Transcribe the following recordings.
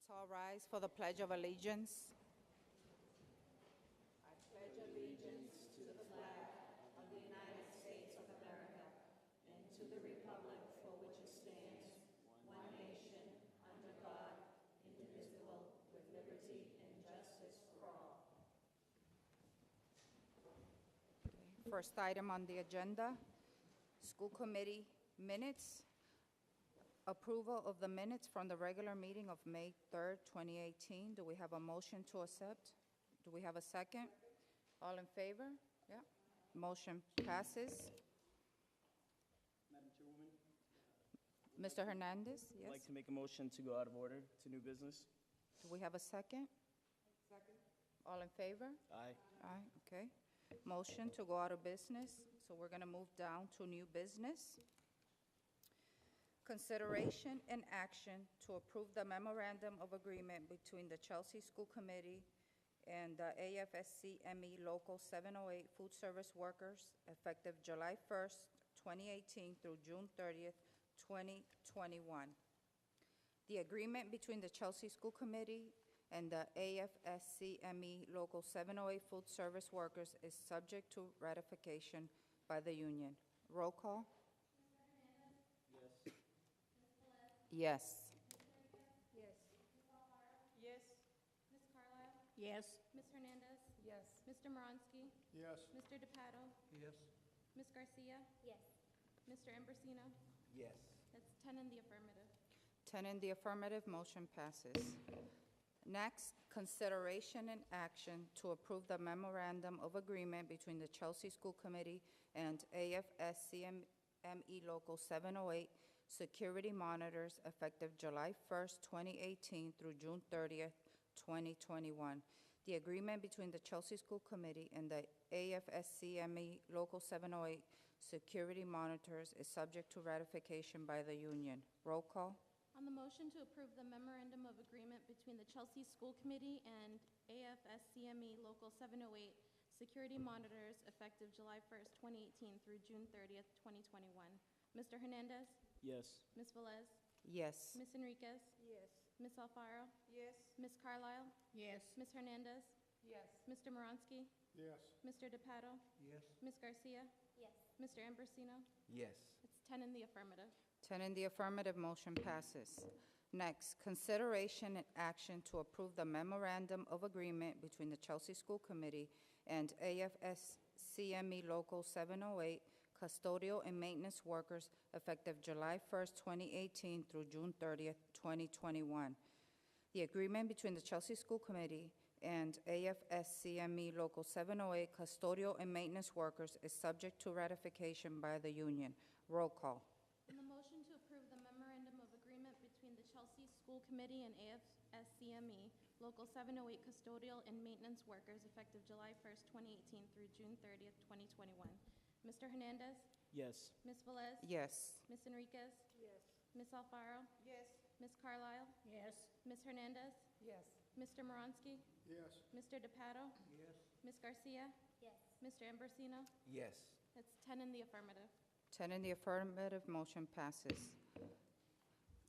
Let's all rise for the Pledge of Allegiance. First item on the agenda, School Committee minutes. Approval of the minutes from the regular meeting of May 3rd, 2018. Do we have a motion to accept? Do we have a second? All in favor? Yeah. Motion passes. Madam Chairwoman, Mr. Hernandez, I'd yes? like to make a motion to go out of order to new business. Do we have a second? Second. All in favor? Aye. Aye, okay. Motion to go out of business, so we're gonna move down to new business. Consideration and action to approve the memorandum of agreement between the Chelsea School Committee and the AFSCME Local 708 Food Service Workers effective July 1st, 2018 through June 30th, 2021. The agreement between the Chelsea School Committee and the AFSCME Local 708 Food Service Workers is subject to ratification by the union. Roll call? Yes. Yes. Yes. Yes. Ms. Carlisle? Yes. Ms. Hernandez? Yes. Mr. Moronsky? Yes. Mr. DePato? Yes. Ms. Garcia? Yes. Mr. Ambrosino? Yes. That's 10 in the affirmative. 10 in the affirmative, motion passes. Next, consideration and action to approve the memorandum of agreement between the Chelsea School Committee and AFSCME Local 708 Security Monitors effective July 1st, 2018 through June 30th, 2021. The agreement between the Chelsea School Committee and the AFSCME Local 708 Security Monitors is subject to ratification by the union. Roll call? On the motion to approve the memorandum of agreement between the Chelsea School Committee and AFSCME Local 708 Security Monitors effective July 1st, 2018 through June 30th, 2021. Mr. Hernandez? Yes. Ms. Velez? Yes. Ms. Enriquez? Yes. Ms. Alfaro? Yes. Ms. Carlisle? Yes. Ms. Hernandez? Yes. Mr. Moronsky? Yes. Mr. DePato? Yes. Ms. Garcia? Yes. Mr. Ambrosino? Yes. It's 10 in the affirmative. 10 in the affirmative, motion passes. Next, consideration and action to approve the memorandum of agreement between the Chelsea School Committee and AFSCME Local 708 Custodial and Maintenance Workers effective July 1st, 2018 through June 30th, 2021. The agreement between the Chelsea School Committee and AFSCME Local 708 Custodial and Maintenance Workers is subject to ratification by the union. Roll call. On the motion to approve the memorandum of agreement between the Chelsea School Committee and AFSCME Local 708 Custodial and Maintenance Workers effective July 1st, 2018 through June 30th, 2021. Mr. Hernandez? Yes. Ms. Velez? Yes. Ms. Enriquez? Yes. Ms. Alfaro? Yes. Ms. Carlisle? Yes. Ms. Hernandez? Yes. Mr. Moronsky? Yes. Mr. DePato? Yes. Ms. Garcia? Yes. Mr. Ambrosino? Yes. That's 10 in the affirmative. 10 in the affirmative, motion passes.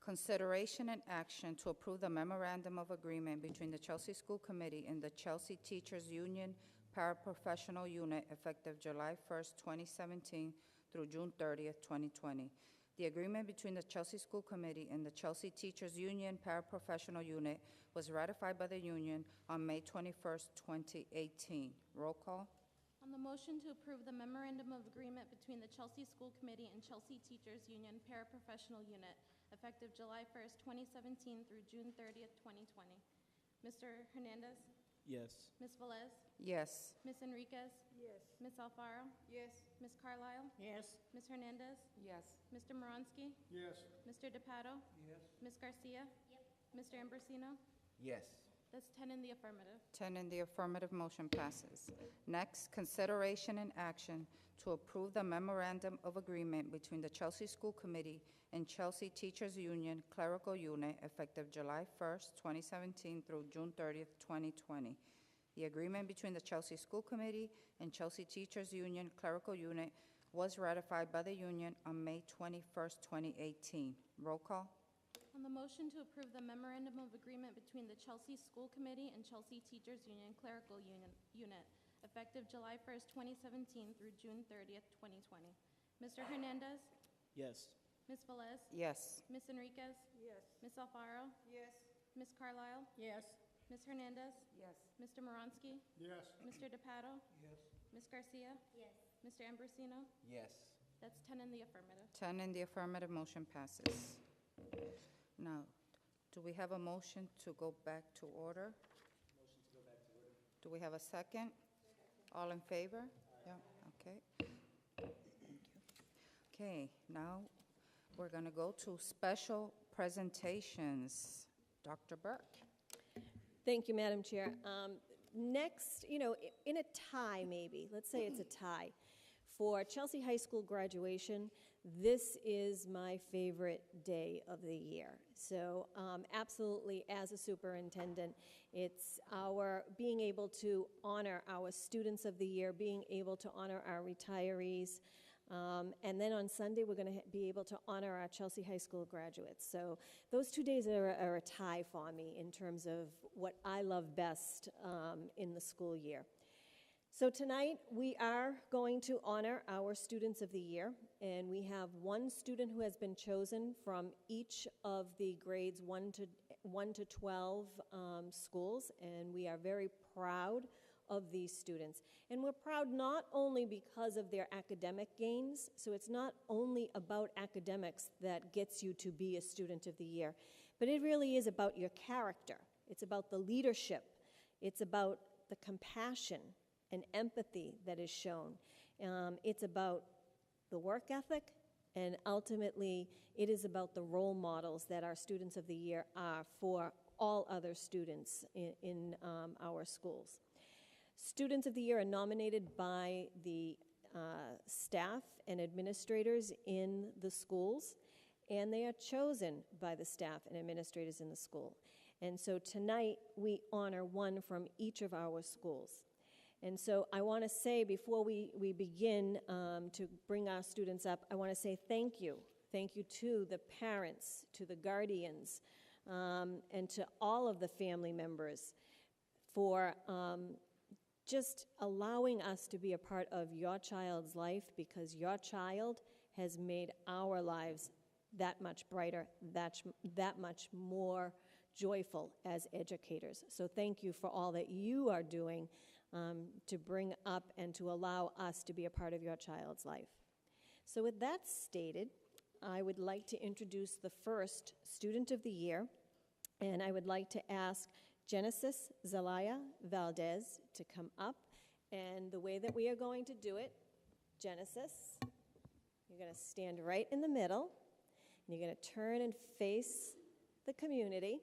Consideration and action to approve the memorandum of agreement between the Chelsea School Committee and the Chelsea Teachers Union Paraprofessional Unit effective July 1st, 2017 through June 30th, 2020. The agreement between the Chelsea School Committee and the Chelsea Teachers Union Paraprofessional Unit was ratified by the union on May 21st, 2018. Roll call? On the motion to approve the memorandum of agreement between the Chelsea School Committee and Chelsea Teachers Union Paraprofessional Unit effective July 1st, 2017 through June 30th, 2020. Mr. Hernandez? Yes. Ms. Velez? Yes. Ms. Enriquez? Yes. Ms. Alfaro? Yes. Ms. Carlisle? Yes. Ms. Hernandez? Yes. Mr. Moronsky? Yes. Mr. DePato? Yes. Ms. Garcia? Mr. Ambrosino? Yes. That's 10 in the affirmative. 10 in the affirmative, motion passes. Next, consideration and action to approve the memorandum of agreement between the Chelsea School Committee and Chelsea Teachers Union Clerical Unit effective July 1st, 2017 through June 30th, 2020. The agreement between the Chelsea School Committee and Chelsea Teachers Union Clerical Unit was ratified by the union on May 21st, 2018. Roll call? On the motion to approve the memorandum of agreement between the Chelsea School Committee and Chelsea Teachers Union Clerical Unit, effective July 1st, 2017 through June 30th, 2020. Mr. Hernandez. Yes. Ms. Velez. Yes. Ms. Enriquez. Yes. Ms. Alfaro. Yes. Ms. Carlisle. Yes. Ms. Hernandez. Yes. Mr. Moronsky. Yes. Mr. DePato. Yes. Ms. Garcia. Yes. Mr. Ambrosino. Yes. That's 10 in the affirmative. 10 in the affirmative, motion passes. Now, do we have a motion to go back to order? Motion to go back to order. Do we have a second? All in favor? Yeah, okay. Thank you. Okay, now we're going to go to special presentations. Dr. Burke. Thank you, Madam Chair. Next, in a tie maybe, let's say it's a tie, for Chelsea High School graduation, this is my favorite day of the year. So absolutely, as a superintendent, it's our being able to honor our students of the year, being able to honor our retirees, and then on Sunday, we're going to be able to honor our Chelsea High School graduates. So those 2 days are a tie for me in terms of what I love best in the school year. So tonight, we are going to honor our students of the year, and we have one student who has been chosen from each of the grades 1 to 12 schools, and we are very proud of these students. And we're proud not only because of their academic gains, so it's not only about academics that gets you to be a student of the year, but it really is about your character. It's about the leadership. It's about the compassion and empathy that is shown. It's about the work ethic, and ultimately, it is about the role models that our students of the year are for all other students in our schools. Students of the year are nominated by the staff and administrators in the schools, and they are chosen by the staff and administrators in the school. And so tonight, we honor one from each of our schools. And so I want to say, before we begin to bring our students up, I want to say thank you. Thank you to the parents, to the guardians, and to all of the family members for just allowing us to be a part of your child's life, because your child has made our lives that much brighter, that much more joyful as educators. So thank you for all that you are doing to bring up and to allow us to be a part of your child's life. So with that stated, I would like to introduce the first student of the year, and I would like to ask Genesis Zelaya Valdez to come up. And the way that we are going to do it, Genesis, you're going to stand right in the middle, and you're going to turn and face the community.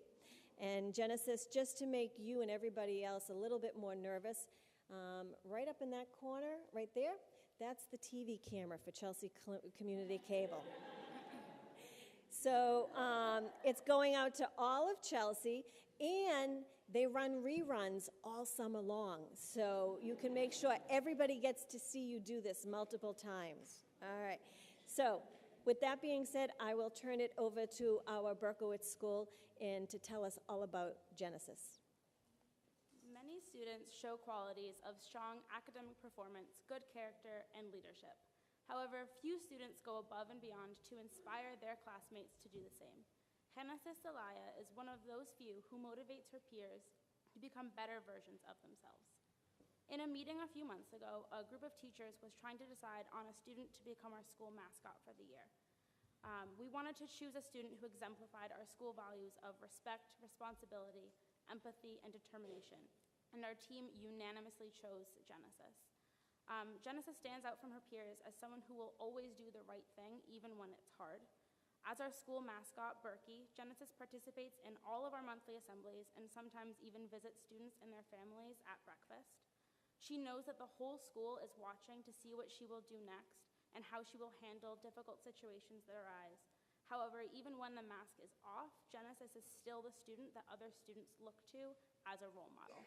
And Genesis, just to make you and everybody else a little bit more nervous, right up in that corner, right there, that's the TV camera for Chelsea Community Cable. So it's going out to all of Chelsea, and they run reruns all summer long. So you can make sure everybody gets to see you do this multiple times. All right. So with that being said, I will turn it over to our Berkowitz School and to tell us all about Genesis. Many students show qualities of strong academic performance, good character, and leadership. However, few students go above and beyond to inspire their classmates to do the same. Genesis Zelaya is one of those few who motivates her peers to become better versions of themselves. In a meeting a few months ago, a group of teachers was trying to decide on a student to become our school mascot for the year. We wanted to choose a student who exemplified our school values of respect, responsibility, empathy, and determination, and our team unanimously chose Genesis. Genesis stands out from her peers as someone who will always do the right thing, even when it's hard. As our school mascot, Berkey, Genesis participates in all of our monthly assemblies and sometimes even visits students and their families at breakfast. She knows that the whole school is watching to see what she will do next and how she will handle difficult situations that arise. However, even when the mask is off, Genesis is still the student that other students look to as a role model.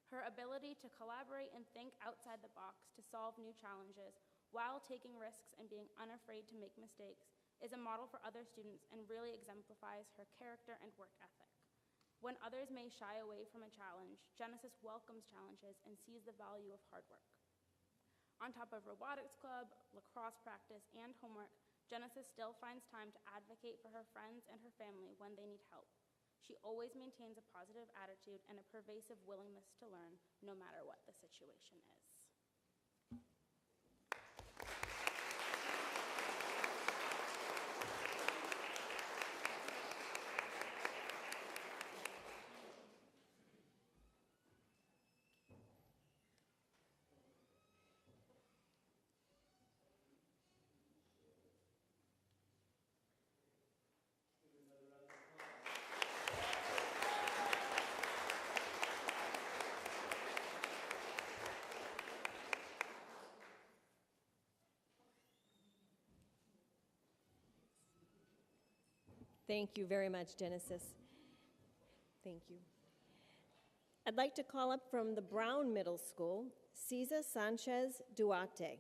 Her ability to collaborate and think outside the box to solve new challenges while taking risks and being unafraid to make mistakes is a model for other students and really exemplifies her character and work ethic. When others may shy away from a challenge, Genesis welcomes challenges and sees the value of hard work. On top of robotics club, lacrosse practice, and homework, Genesis still finds time to advocate for her friends and her family when they need help. She always maintains a positive attitude and a pervasive willingness to learn, no matter what the situation is. Thank you very much, Genesis. Thank you. I'd like to call up from the Brown Middle School, Cesar Sanchez Duarte.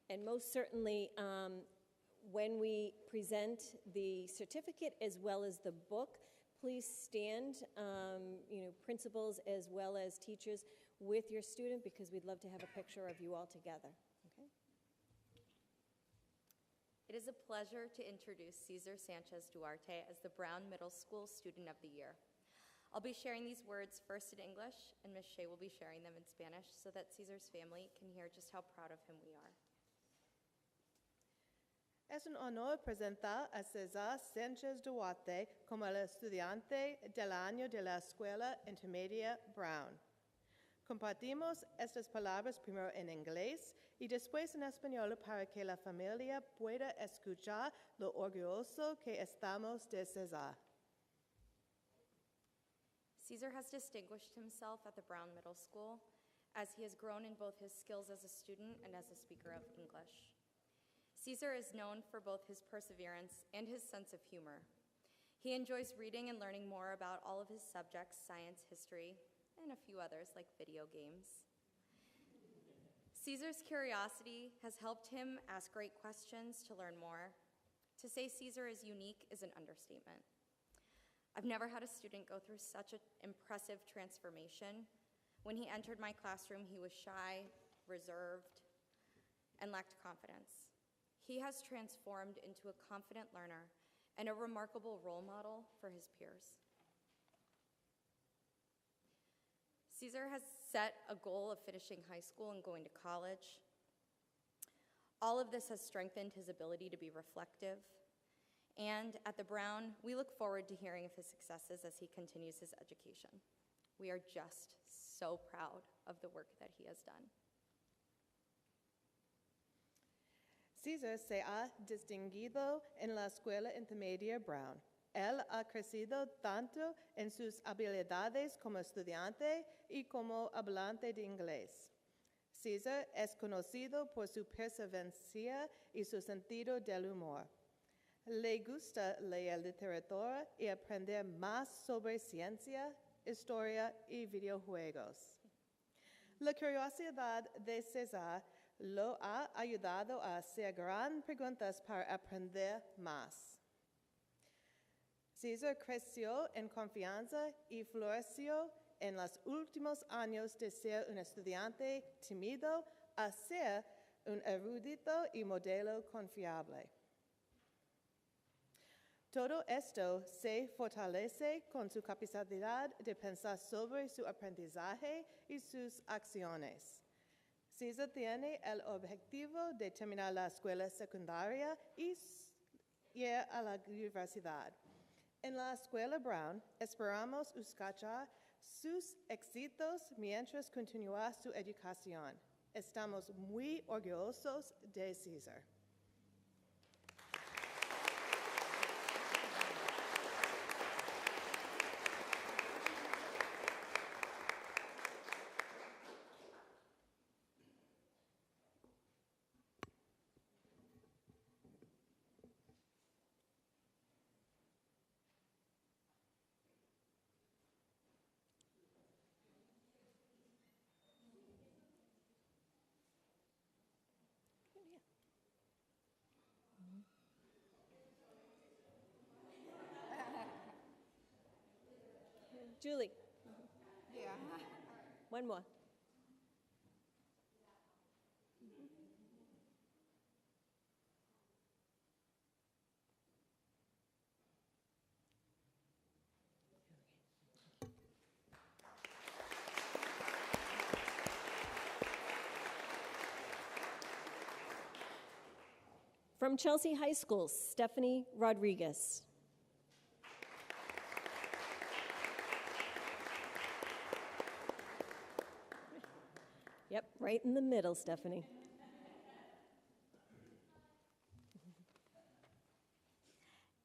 And most certainly, when we present the certificate as well as the book, please stand, principals as well as teachers with your student, because we'd love to have a picture of you all together. Okay? It is a pleasure to introduce Cesar Sanchez Duarte as the Brown Middle School Student of the Year. I'll be sharing these words first in English, and Ms. Shea will be sharing them in Spanish so that Cesar's family can hear just how proud of him we are. Es un honor presentar a Cesar Sánchez Duarte como el estudiante del año de la Escuela Intermedia Brown. Compartimos estas palabras primero en inglés y después en español para que la familia pueda escuchar lo orgulloso que estamos de Cesar. Cesar has distinguished himself at the Brown Middle School as he has grown in both his skills as a student and as a speaker of English. Cesar is known for both his perseverance and his sense of humor. He enjoys reading and learning more about all of his subjects, science, history, and a few others like video games. Cesar's curiosity has helped him ask great questions to learn more. To say Cesar is unique is an understatement. I've never had a student go through such an impressive transformation. When he entered my classroom, he was shy, reserved, and lacked confidence. He has transformed into a confident learner and a remarkable role model for his peers. Cesar has set a goal of finishing high school and going to college. All of this has strengthened his ability to be reflective. And at the Brown, we look forward to hearing of his successes as he continues his education. We are just so proud of the work that he has done. Cesar se ha distinguido en la Escuela Intermedia Brown. Él ha crecido tanto en sus habilidades como estudiante y como hablante de inglés. Cesar es conocido por su perseverancia y su sentido del humor. Le gusta leer literatura y aprender más sobre ciencia, historia y videojuegos. La curiosidad de Cesar lo ha ayudado a hacer grandes preguntas para aprender más. Cesar creció en confianza y floreció en los últimos años de ser un estudiante tímido a ser un erudito y modelo confiable. Todo esto se fortalece con su capacidad de pensar sobre su aprendizaje y sus acciones. Cesar tiene el objetivo de terminar la escuela secundaria y ir a la universidad. En la Escuela Brown esperamos escuchar sus éxitos mientras continúa su educación. Estamos muy orgullosos de Cesar. Julie, Yeah. one more. From Chelsea High School, Stephanie Rodriguez. Yep, right in the middle, Stephanie.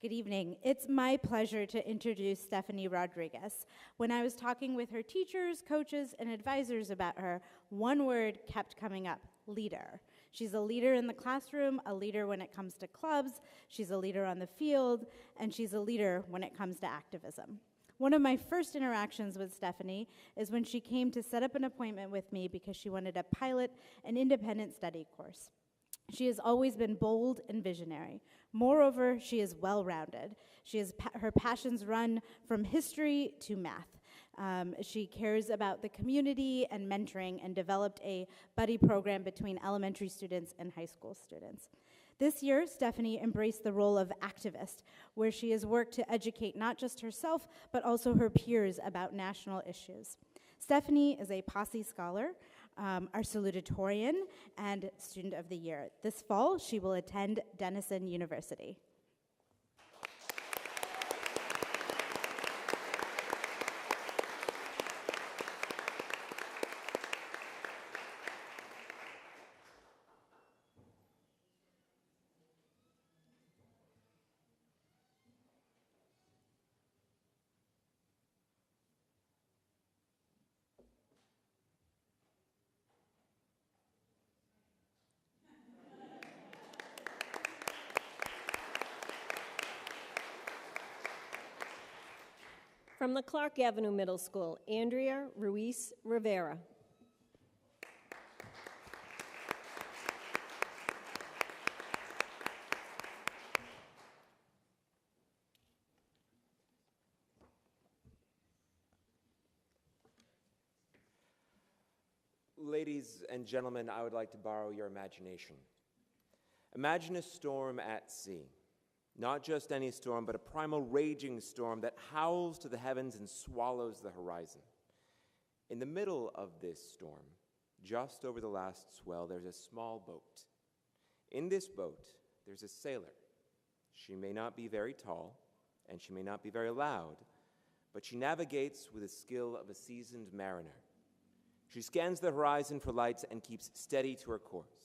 Good evening. It's my pleasure to introduce Stephanie Rodriguez. When I was talking with her teachers, coaches, and advisors about her, one word kept coming up: leader. She's a leader in the classroom, a leader when it comes to clubs, she's a leader on the field, and she's a leader when it comes to activism. One of my first interactions with Stephanie is when she came to set up an appointment with me because she wanted to pilot an independent study course. She has always been bold and visionary. Moreover, she is well-rounded. Her passions run from history to math. She cares about the community and mentoring and developed a buddy program between elementary students and high school students. This year, Stephanie embraced the role of activist, where she has worked to educate not just herself, but also her peers about national issues. Stephanie is a Posse Scholar, our salutatorian, and Student of the Year. This fall, she will attend Denison University. From the Clark Avenue Middle School, Andrea Ruiz Rivera. Ladies and gentlemen, I would like to borrow your imagination. Imagine a storm at sea. Not just any storm, but a primal raging storm that howls to the heavens and swallows the horizon. In the middle of this storm, just over the last swell, there's a small boat. In this boat, there's a sailor. She may not be very tall, and she may not be very loud, but she navigates with the skill of a seasoned mariner. She scans the horizon for lights and keeps steady to her course.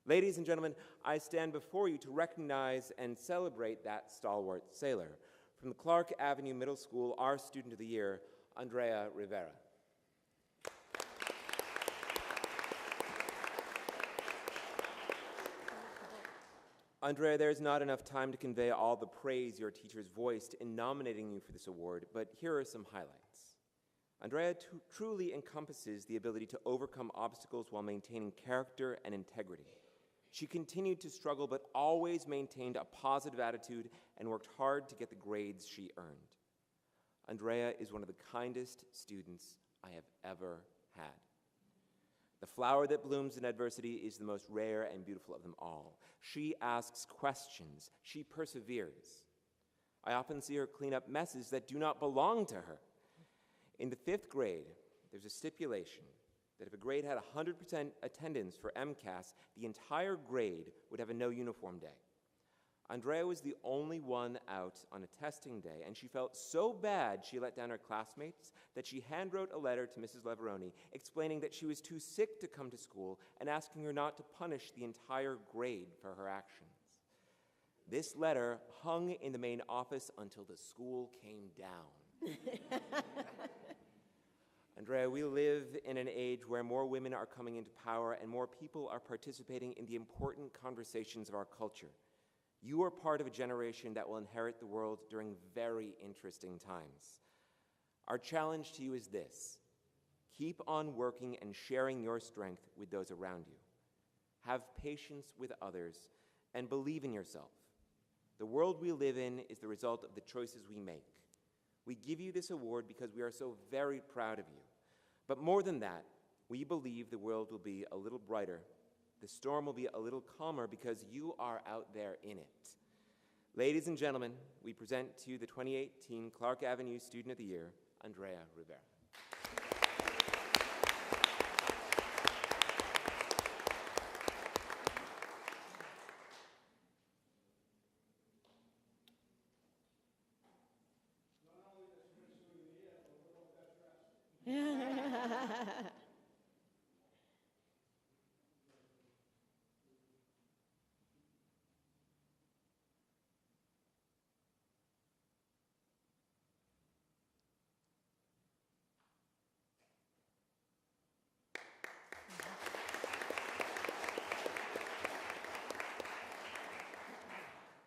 Ladies and gentlemen, I stand before you to recognize and celebrate that stalwart sailor. From the Clark Avenue Middle School, our Student of the Year, Andrea Rivera. Andrea, there's not enough time to convey all the praise your teachers voiced in nominating you for this award, but here are some highlights. Andrea truly encompasses the ability to overcome obstacles while maintaining character and integrity. She continued to struggle, but always maintained a positive attitude and worked hard to get the grades she earned. Andrea is one of the kindest students I have ever had. The flower that blooms in adversity is the most rare and beautiful of them all. She asks questions. She perseveres. I often see her clean up messes that do not belong to her. In the 5th grade, there's a stipulation that if a grade had 100% attendance for MCAS, the entire grade would have a no uniform day. Andrea was the only one out on a testing day, and she felt so bad she let down her classmates that she handwrote a letter to Mrs. Leveroni explaining that she was too sick to come to school and asking her not to punish the entire grade for her actions. This letter hung in the main office until the school came down. Andrea, we live in an age where more women are coming into power and more people are participating in the important conversations of our culture. You are part of a generation that will inherit the world during very interesting times. Our challenge to you is this: keep on working and sharing your strength with those around you. Have patience with others and believe in yourself. The world we live in is the result of the choices we make. We give you this award because we are so very proud of you. But more than that, we believe the world will be a little brighter. The storm will be a little calmer because you are out there in it. Ladies and gentlemen, we present to you the 2018 Clark Avenue Student of the Year, Andrea Rivera.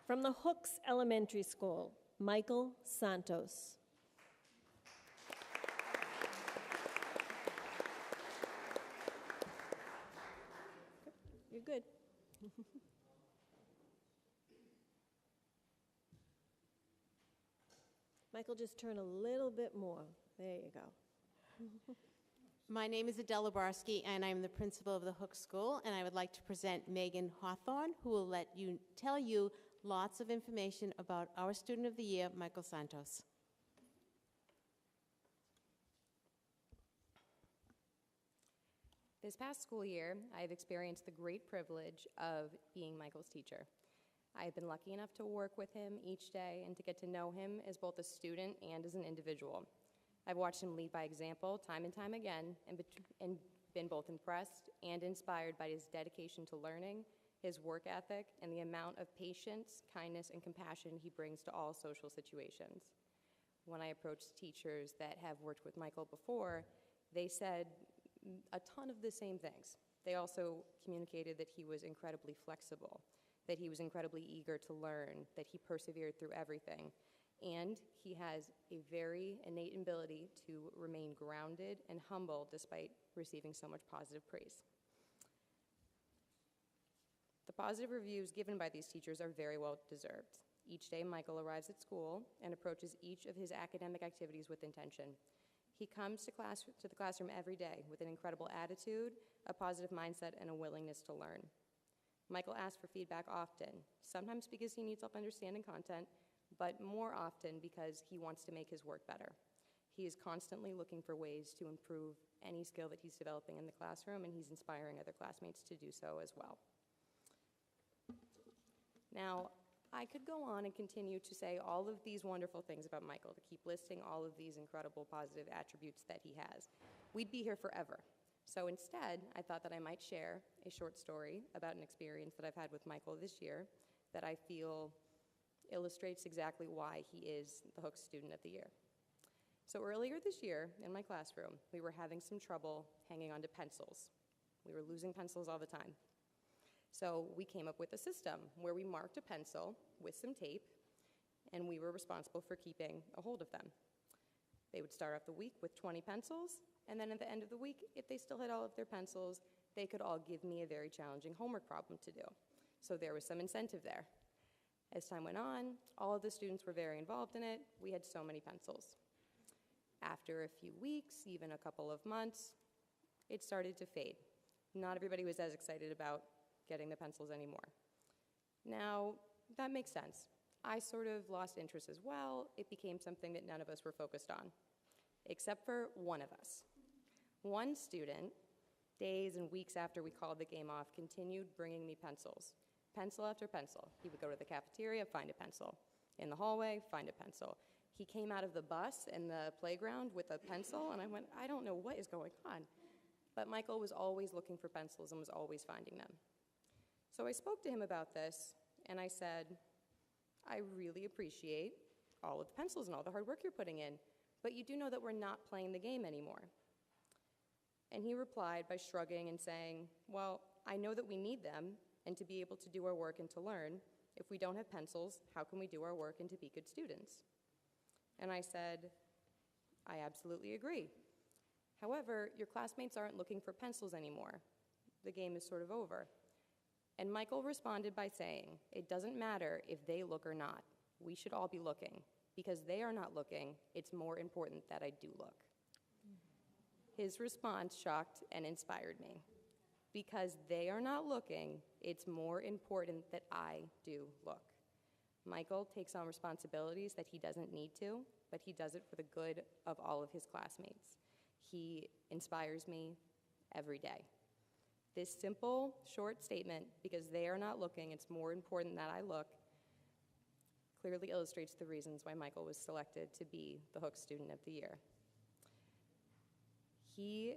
From the Hooks Elementary School, Michael Santos. You're good. Michael, just turn a little bit more. There you go. My name is Adele Labarsky, and I'm the principal of the Hook School, and I would like to present Megan Hawthorne, who will tell you lots of information about our Student of the Year, Michael Santos. This past school year, I have experienced the great privilege of being Michael's teacher. I have been lucky enough to work with him each day and to get to know him as both a student and as an individual. I've watched him lead by example time and time again and been both impressed and inspired by his dedication to learning, his work ethic, and the amount of patience, kindness, and compassion he brings to all social situations. When I approached teachers that have worked with Michael before, they said a ton of the same things. They also communicated that he was incredibly flexible, that he was incredibly eager to learn, that he persevered through everything, and he has a very innate ability to remain grounded and humble despite receiving so much positive praise. The positive reviews given by these teachers are very well deserved. Each day, Michael arrives at school and approaches each of his academic activities with intention. He comes to the classroom every day with an incredible attitude, a positive mindset, and a willingness to learn. Michael asks for feedback often, sometimes because he needs help understanding content, but more often because he wants to make his work better. He is constantly looking for ways to improve any skill that he's developing in the classroom, and he's inspiring other classmates to do so as well. Now, I could go on and continue to say all of these wonderful things about Michael, to keep listing all of these incredible positive attributes that he has. We'd be here forever. So instead, I thought that I might share a short story about an experience that I've had with Michael this year that I feel illustrates exactly why he is the Hook Student of the Year. So earlier this year, in my classroom, we were having some trouble hanging onto pencils. We were losing pencils all the time. So we came up with a system where we marked a pencil with some tape, and we were responsible for keeping a hold of them. They would start off the week with 20 pencils, and then at the end of the week, if they still had all of their pencils, they could all give me a very challenging homework problem to do. So there was some incentive there. As time went on, all of the students were very involved in it. We had so many pencils. After a few weeks, even a couple of months, it started to fade. Not everybody was as excited about getting the pencils anymore. Now, that makes sense. I sort of lost interest as well. It became something that none of us were focused on, except for one of us. One student, days and weeks after we called the game off, continued bringing me pencils, pencil after pencil. He would go to the cafeteria, find a pencil. In the hallway, find a pencil. He came out of the bus in the playground with a pencil, and I went, I don't know what is going on. But Michael was always looking for pencils and was always finding them. So I spoke to him about this, and I said, I really appreciate all of the pencils and all the hard work you're putting in, but you do know that we're not playing the game anymore. And he replied by shrugging and saying, well, I know that we need them, and to be able to do our work and to learn. If we don't have pencils, how can we do our work and to be good students? And I said, I absolutely agree. However, your classmates aren't looking for pencils anymore. The game is sort of over. And Michael responded by saying, it doesn't matter if they look or not. We should all be looking. Because they are not looking, it's more important that I do look. His response shocked and inspired me. Because they are not looking, it's more important that I do look. Michael takes on responsibilities that he doesn't need to, but he does it for the good of all of his classmates. He inspires me every day. This simple, short statement, because they are not looking, it's more important that I look, clearly illustrates the reasons why Michael was selected to be the Hook Student of the Year. He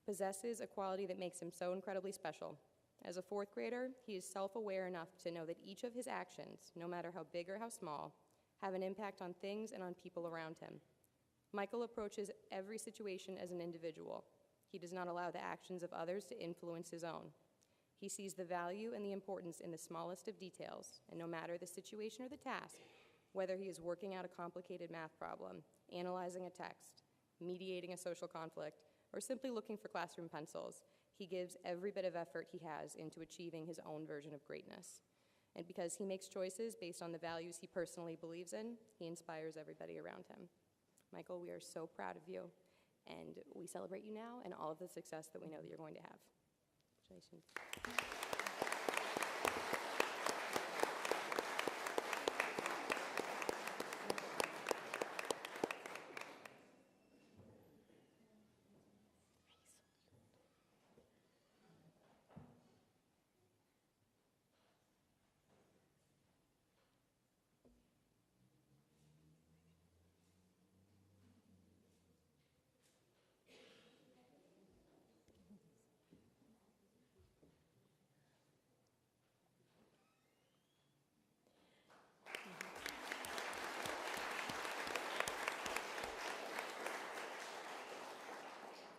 possesses a quality that makes him so incredibly special. As a fourth grader, he is self-aware enough to know that each of his actions, no matter how big or how small, have an impact on things and on people around him. Michael approaches every situation as an individual. He does not allow the actions of others to influence his own. He sees the value and the importance in the smallest of details, and no matter the situation or the task, whether he is working out a complicated math problem, analyzing a text, mediating a social conflict, or simply looking for classroom pencils, he gives every bit of effort he has into achieving his own version of greatness. And because he makes choices based on the values he personally believes in, he inspires everybody around him. Michael, we are so proud of you, and we celebrate you now and all of the success that we know that you're going to have. Congratulations.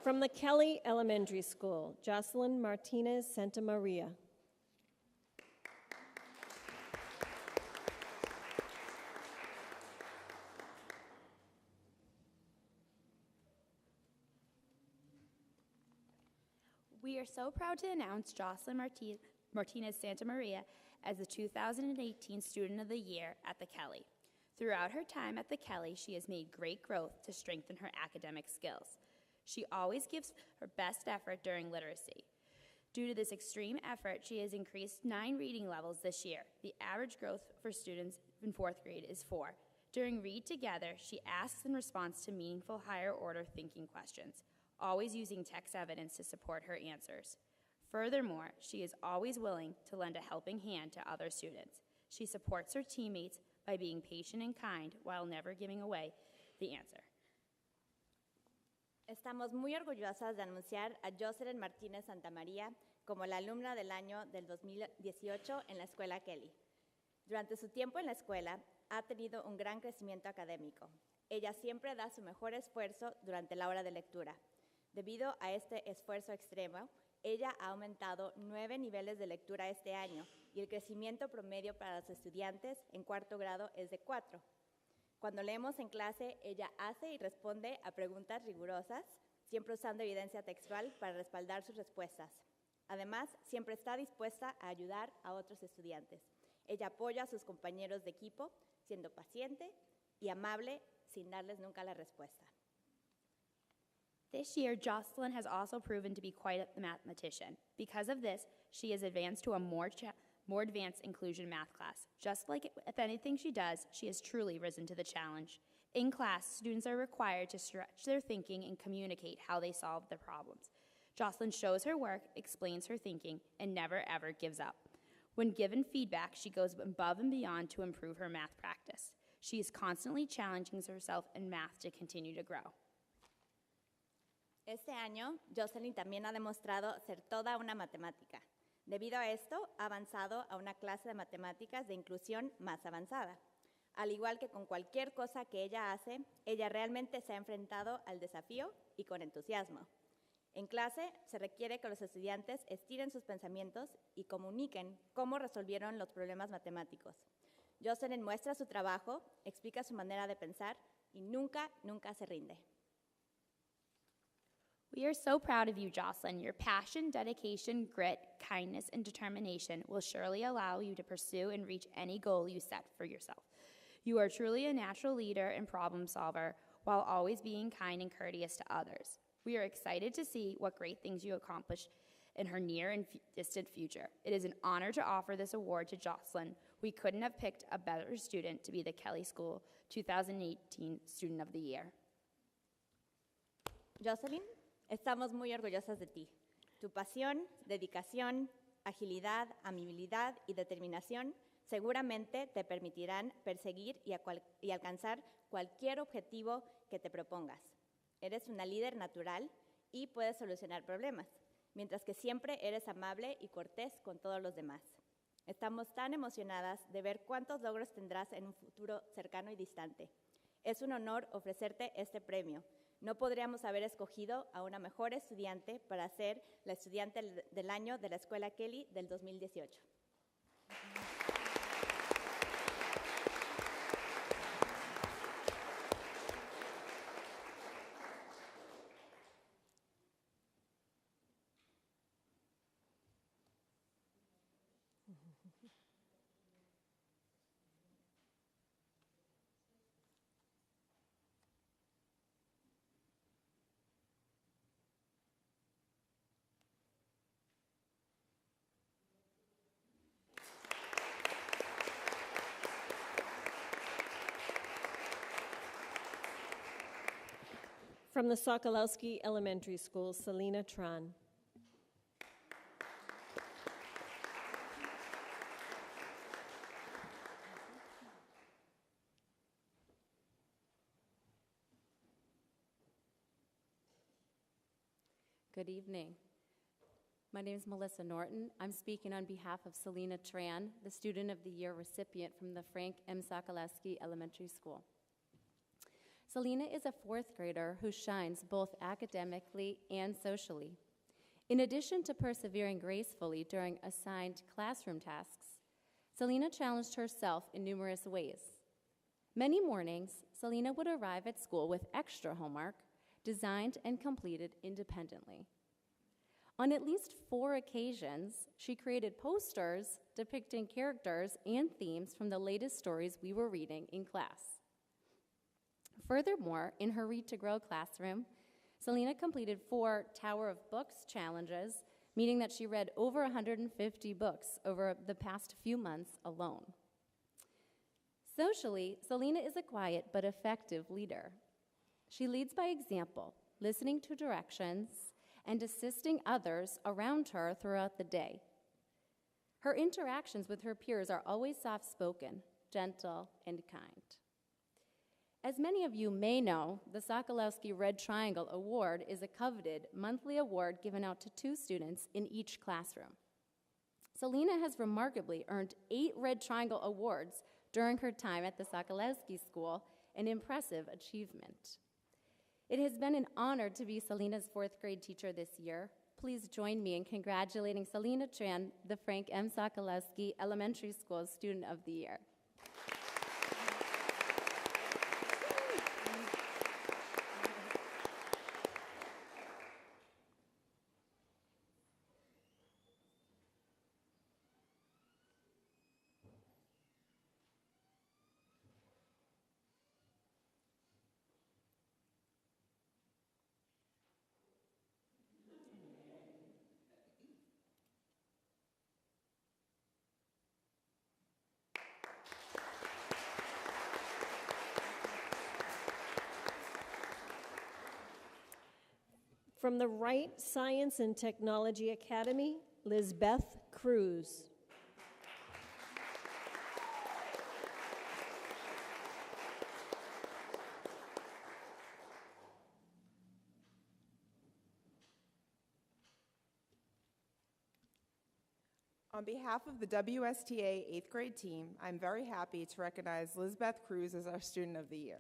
From the Kelly Elementary School, Jocelyn Martinez Santa Maria. We are so proud to announce Jocelyn Martinez Santa Maria as the 2018 Student of the Year at the Kelly. Throughout her time at the Kelly, she has made great growth to strengthen her academic skills. She always gives her best effort during literacy. Due to this extreme effort, she has increased 9 reading levels this year. The average growth for students in 4th grade is 4. During Read Together, she asks in response to meaningful higher order thinking questions, always using text evidence to support her answers. Furthermore, she is always willing to lend a helping hand to other students. She supports her teammates by being patient and kind while never giving away the answer. Estamos muy orgullosas de anunciar a Jocelyn Martínez Santamaría como la alumna del año del 2018 en la Escuela Kelly. Durante su tiempo en la escuela, ha tenido un gran crecimiento académico. Ella siempre da su mejor esfuerzo durante la hora de lectura. Debido a este esfuerzo extremo, ella ha aumentado 9 niveles de lectura este año y el crecimiento promedio para los estudiantes en 4º grado es de 4. Cuando leemos en clase, ella hace y responde a preguntas rigurosas, siempre usando evidencia textual para respaldar sus respuestas. Además, siempre está dispuesta a ayudar a otros estudiantes. Ella apoya a sus compañeros de equipo, siendo paciente y amable, sin darles nunca la respuesta. This year, Jocelyn has also proven to be quite the mathematician. Because of this, she has advanced to a more advanced inclusion math class. Just like with anything she does, she has truly risen to the challenge. In class, students are required to stretch their thinking and communicate how they solve their problems. Jocelyn shows her work, explains her thinking, and never ever gives up. When given feedback, she goes above and beyond to improve her math practice. She is constantly challenging herself in math to continue to grow. Este año, Jocelyn también ha demostrado ser toda una matemática. Debido a esto, ha avanzado a una clase de matemáticas de inclusión más avanzada. Al igual que con cualquier cosa que ella hace, ella realmente se ha enfrentado al desafío y con entusiasmo. En clase, se requiere que los estudiantes estiren sus pensamientos y comuniquen cómo resolvieron los problemas matemáticos. Jocelyn muestra su trabajo, explica su manera de pensar y nunca se rinde. We are so proud of you, Jocelyn. Your passion, dedication, grit, kindness, and determination will surely allow you to pursue and reach any goal you set for yourself. You are truly a natural leader and problem solver while always being kind and courteous to others. We are excited to see what great things you accomplish in her near and distant future. It is an honor to offer this award to Jocelyn. We couldn't have picked a better student to be the Kelly School 2018 Student of the Year. Jocelyn, estamos muy orgullosas de ti. Tu pasión, dedicación, agilidad, amabilidad y determinación seguramente te permitirán perseguir y alcanzar cualquier objetivo que te propongas. Eres una líder natural y puedes solucionar problemas, mientras que siempre eres amable y cortés con todos los demás. Estamos tan emocionadas de ver cuántos logros tendrás en un futuro cercano y distante. Es un honor ofrecerte este premio. No podríamos haber escogido a una mejor estudiante para ser la estudiante del año de la Escuela Kelly del 2018. From the Sokolowski Elementary School, Selena Tran. Good evening. My name is Melissa Norton. I'm speaking on behalf of Selena Tran, the Student of the Year recipient from the Frank M. Sokolowski Elementary School. Selena is a fourth grader who shines both academically and socially. In addition to persevering gracefully during assigned classroom tasks, Selena challenged herself in numerous ways. Many mornings, Selena would arrive at school with extra homework, designed and completed independently. On at least 4 occasions, she created posters depicting characters and themes from the latest stories we were reading in class. Furthermore, in her Read to Grow classroom, Selena completed 4 Tower of Books challenges, meaning that she read over 150 books over the past few months alone. Socially, Selena is a quiet but effective leader. She leads by example, listening to directions and assisting others around her throughout the day. Her interactions with her peers are always soft-spoken, gentle, and kind. As many of you may know, the Sokolowski Red Triangle Award is a coveted monthly award given out to 2 students in each classroom. Selena has remarkably earned 8 Red Triangle Awards during her time at the Sokolowski School, an impressive achievement. It has been an honor to be Selena's 4th grade teacher this year. Please join me in congratulating Selena Tran, the Frank M. Sokolowski Elementary School Student of the Year. From the Wright Science and Technology Academy, Lizbeth Cruz. On behalf of the WSTA 8th grade team, I'm very happy to recognize Lizbeth Cruz as our Student of the Year.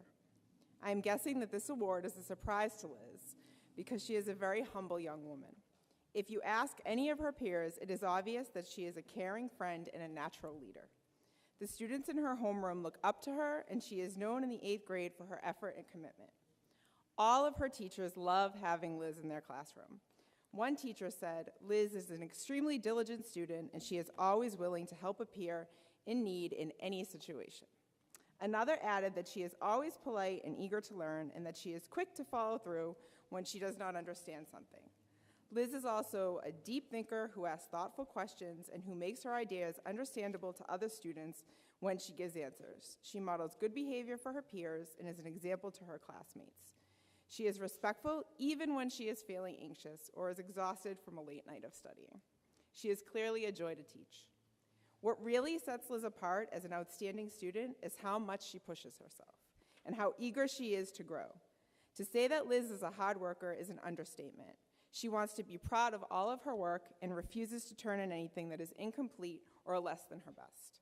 I'm guessing that this award is a surprise to Liz because she is a very humble young woman. If you ask any of her peers, it is obvious that she is a caring friend and a natural leader. The students in her homeroom look up to her, and she is known in the 8th grade for her effort and commitment. All of her teachers love having Liz in their classroom. One teacher said, "Liz is an extremely diligent student, and she is always willing to help a peer in need in any situation." Another added that she is always polite and eager to learn, and that she is quick to follow through when she does not understand something. Liz is also a deep thinker who asks thoughtful questions and who makes her ideas understandable to other students when she gives answers. She models good behavior for her peers and is an example to her classmates. She is respectful even when she is feeling anxious or is exhausted from a late night of studying. She is clearly a joy to teach. What really sets Liz apart as an outstanding student is how much she pushes herself and how eager she is to grow. To say that Liz is a hard worker is an understatement. She wants to be proud of all of her work and refuses to turn in anything that is incomplete or less than her best.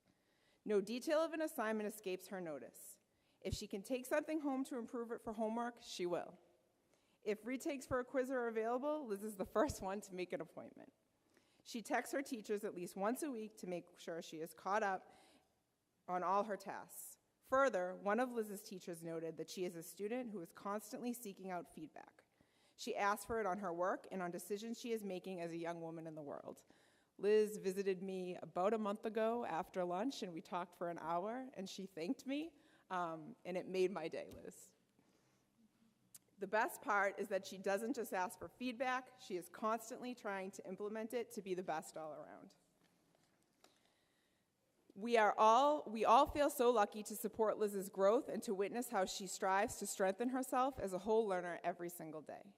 No detail of an assignment escapes her notice. If she can take something home to improve it for homework, she will. If retakes for a quiz are available, Liz is the first one to make an appointment. She texts her teachers at least once a week to make sure she is caught up on all her tasks. Further, one of Liz's teachers noted that she is a student who is constantly seeking out feedback. She asks for it on her work and on decisions she is making as a young woman in the world. Liz visited me about a month ago after lunch, and we talked for an hour, and she thanked me, and it made my day, Liz. The best part is that she doesn't just ask for feedback, she is constantly trying to implement it to be the best all around. We all feel so lucky to support Liz's growth and to witness how she strives to strengthen herself as a whole learner every single day.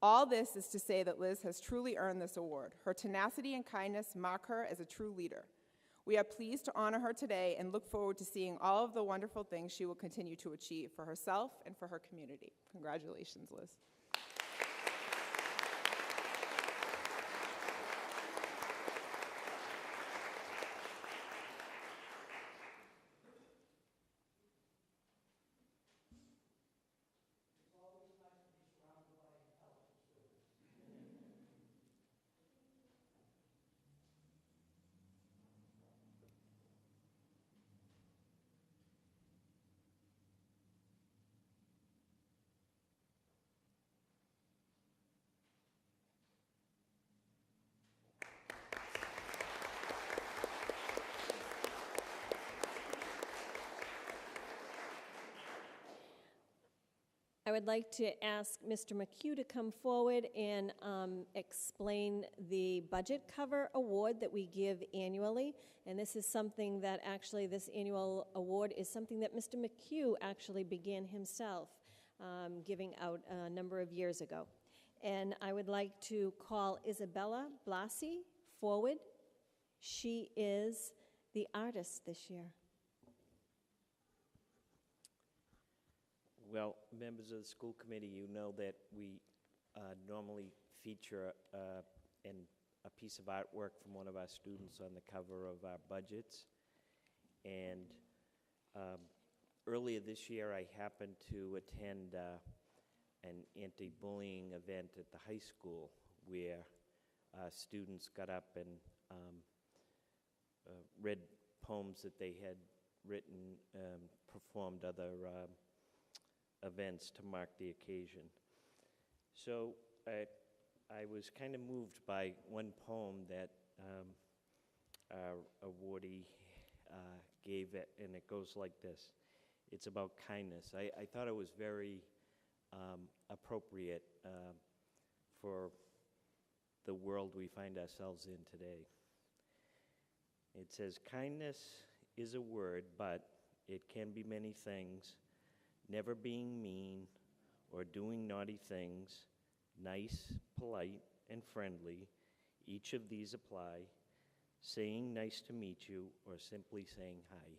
All this is to say that Liz has truly earned this award. Her tenacity and kindness mark her as a true leader. We are pleased to honor her today and look forward to seeing all of the wonderful things she will continue to achieve for herself and for her community. Congratulations, Liz. I would like to ask Mr. McHugh to come forward and explain the budget cover award that we give annually. And this is something that actually, this annual award is something that Mr. McHugh actually began himself giving out a number of years ago. And I would like to call Isabella Blasi forward. She is the artist this year. Well, members of the school committee, you know that we normally feature a piece of artwork from one of our students on the cover of our budgets. And earlier this year, I happened to attend an anti-bullying event at the high school where students got up and read poems that they had written, performed other events to mark the occasion. So I was kind of moved by one poem that our awardee gave it, and it goes like this. It's about kindness. I thought it was very appropriate for the world we find ourselves in today. It says, kindness is a word, but it can be many things. Never being mean or doing naughty things, nice, polite, and friendly, each of these apply, saying nice to meet you or simply saying hi.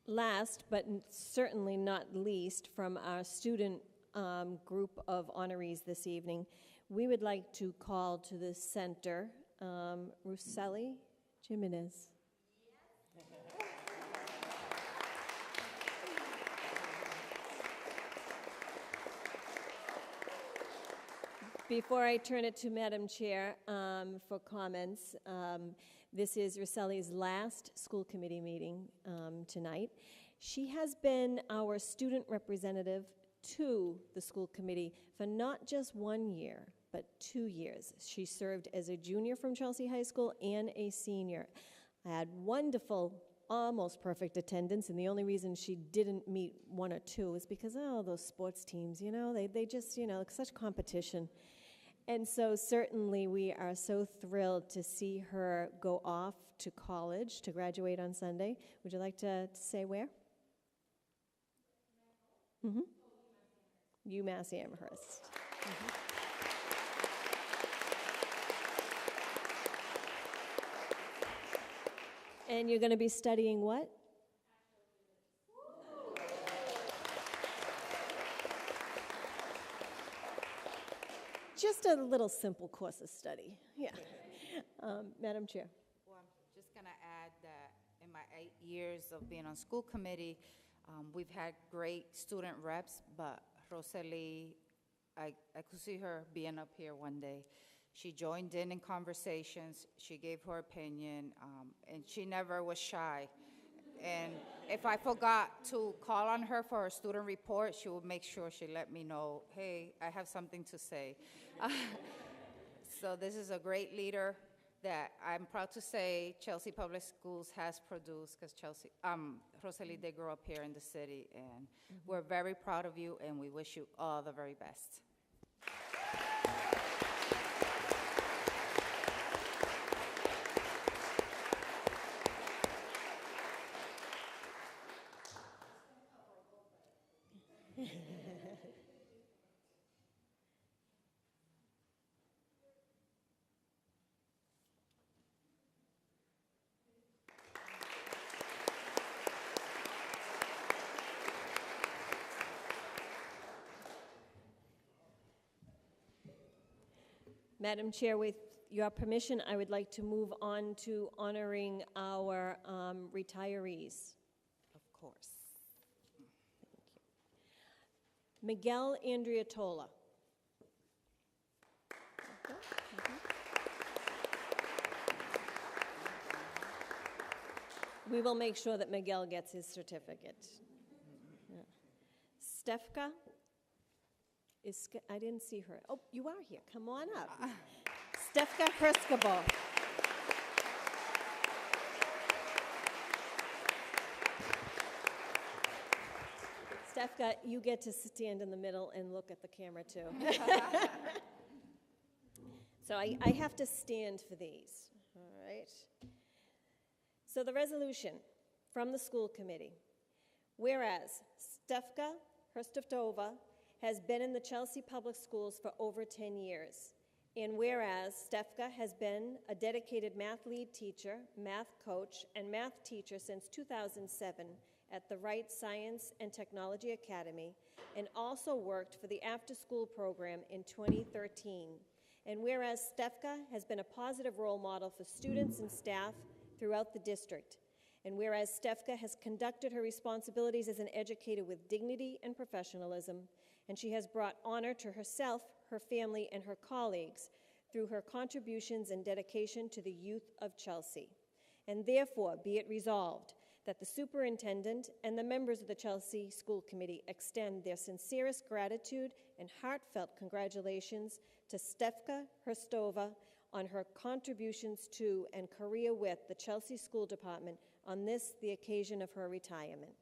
Last, but certainly not least, from our student group of honorees this evening, we would like to call to the center Ruseli Jimenez. Before I turn it to Madam Chair for comments, this is Ruseli's last school committee meeting tonight. She has been our student representative to the school committee for not just 1 year, but 2 years. She served as a junior from Chelsea High School and a senior. I had wonderful, almost perfect attendance, and the only reason she didn't meet 1 or 2 is because, oh, those sports teams, you know, they just, you know, such competition. And so certainly we are so thrilled to see her go off to college to graduate on Sunday. Would you like to say where? UMass Amherst. And you're going to be studying what? Just a little simple course of study. Yeah. Madam Chair. Well, I'm just going to add that in my 8 years of being on school committee, we've had great student reps, but Roseli, I could see her being up here one day. She joined in conversations, she gave her opinion, and she never was shy. And if I forgot to call on her for her student report, she would make sure she let me know, hey, I have something to say. So this is a great leader that I'm proud to say Chelsea Public Schools has produced, because Roseli did grow up here in the city, and we're very proud of you, and we wish you all the very best. Madam Chair, with your permission, I would like to move on to honoring our retirees. Of course. Thank you. Miguel Andriatola. We will make sure that Miguel gets his certificate. Yeah. Stefka. I didn't see her. Oh, you are here. Come on up. Stefka Herskabo. Stefka, you get to stand in the middle and look at the camera, too. So I have to stand for these, all right? So the resolution from the school committee. Whereas Stefka Herstova has been in the Chelsea Public Schools for over 10 years. And whereas Stefka has been a dedicated math lead teacher, math coach, and math teacher since 2007 at the Wright Science and Technology Academy, and also worked for the after-school program in 2013. And whereas Stefka has been a positive role model for students and staff throughout the district. And whereas Stefka has conducted her responsibilities as an educator with dignity and professionalism, and she has brought honor to herself, her family, and her colleagues through her contributions and dedication to the youth of Chelsea. And therefore, be it resolved that the superintendent and the members of the Chelsea School Committee extend their sincerest gratitude and heartfelt congratulations to Stefka Herstova on her contributions to and career with the Chelsea School Department on this, the occasion of her retirement.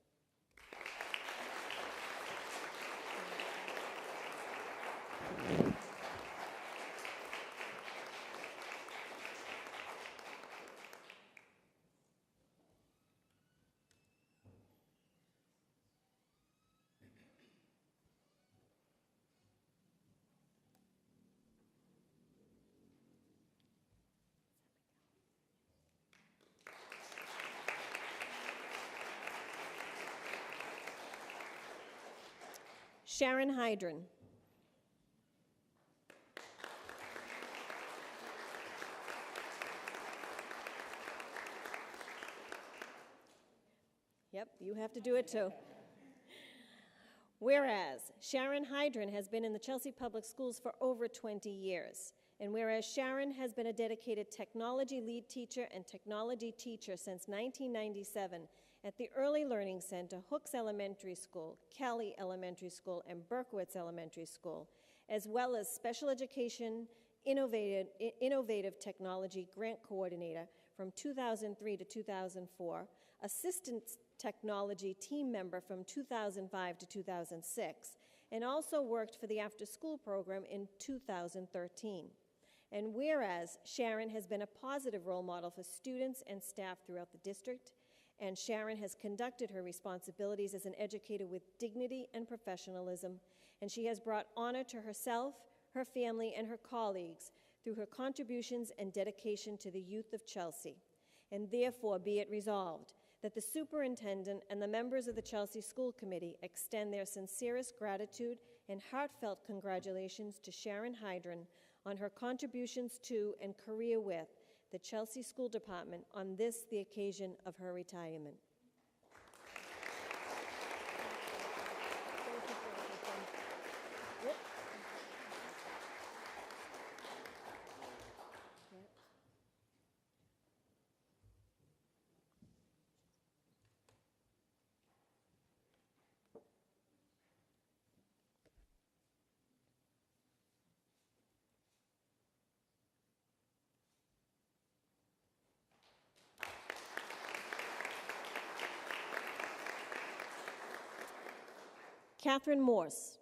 Sharon Hydron. Yep, you have to do it too. Whereas Sharon Hydron has been in the Chelsea Public Schools for over 20 years, and whereas Sharon has been a dedicated technology lead teacher and technology teacher since 1997 at the Early Learning Center, Hooks Elementary School, Kelly Elementary School, and Berkowitz Elementary School, as well as special education innovative technology grant coordinator from 2003 to 2004, assistant technology team member from 2005 to 2006, and also worked for the after-school program in 2013. And whereas Sharon has been a positive role model for students and staff throughout the district, and Sharon has conducted her responsibilities as an educator with dignity and professionalism, and she has brought honor to herself, her family, and her colleagues through her contributions and dedication to the youth of Chelsea. And therefore, be it resolved that the superintendent and the members of the Chelsea School Committee extend their sincerest gratitude and heartfelt congratulations to Sharon Hydron on her contributions to and career with the Chelsea School Department on this, the occasion of her retirement. Catherine Morse.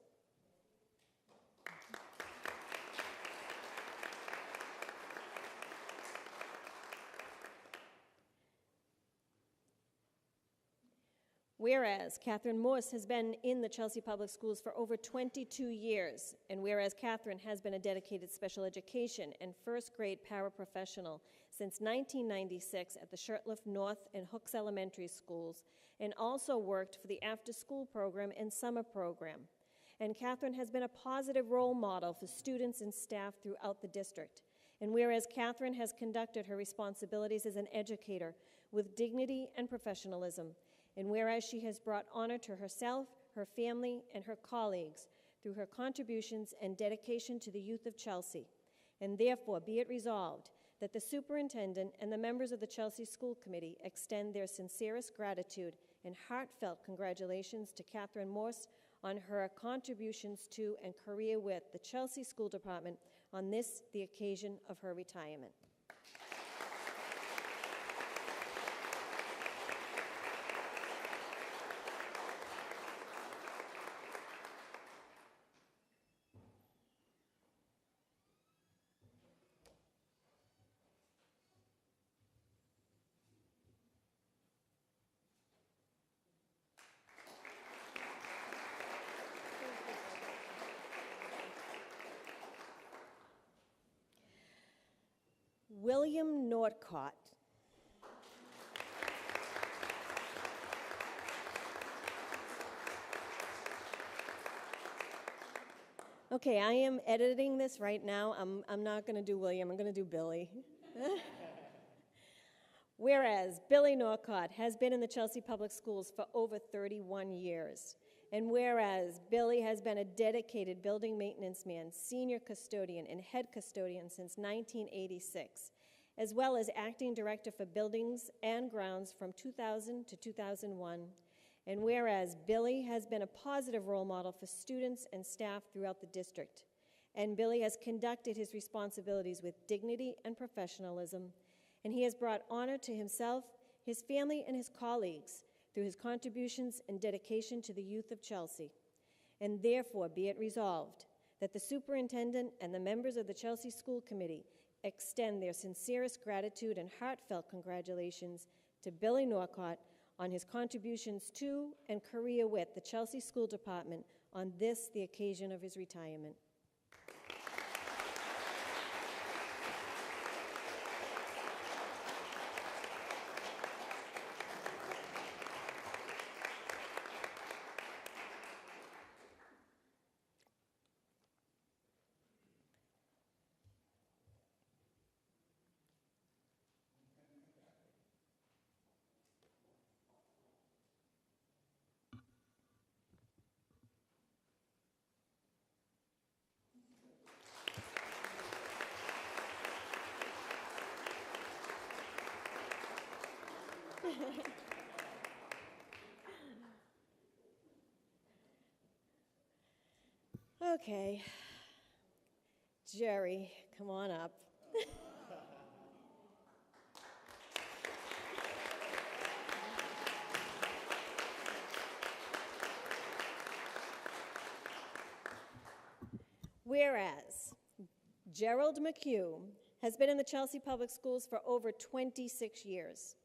Whereas Catherine Morse has been in the Chelsea Public Schools for over 22 years, and whereas Catherine has been a dedicated special education and first grade paraprofessional since 1996 at the Shirtliff North and Hooks Elementary Schools, and also worked for the after-school program and summer program. And Catherine has been a positive role model for students and staff throughout the district. And whereas Catherine has conducted her responsibilities as an educator with dignity and professionalism, and whereas she has brought honor to herself, her family, and her colleagues through her contributions and dedication to the youth of Chelsea, and therefore be it resolved that the superintendent and the members of the Chelsea School Committee extend their sincerest gratitude and heartfelt congratulations to Catherine Morse on her contributions to and career with the Chelsea School Department on this, the occasion of her retirement. William Norcott. Okay, I am editing this right now. I'm not going to do William, I'm going to do Billy. Whereas Billy Norcott has been in the Chelsea Public Schools for over 31 years. And whereas Billy has been a dedicated building maintenance man, senior custodian, and head custodian since 1986, as well as acting director for buildings and grounds from 2000 to 2001, and whereas Billy has been a positive role model for students and staff throughout the district, and Billy has conducted his responsibilities with dignity and professionalism, and he has brought honor to himself, his family, and his colleagues through his contributions and dedication to the youth of Chelsea. And therefore, be it resolved that the superintendent and the members of the Chelsea School Committee extend their sincerest gratitude and heartfelt congratulations to Billy Norcott on his contributions to and career with the Chelsea School Department on this, the occasion of his retirement. Okay. Jerry, come on up. Whereas Gerald McHugh has been in the Chelsea Public Schools for over 26 years,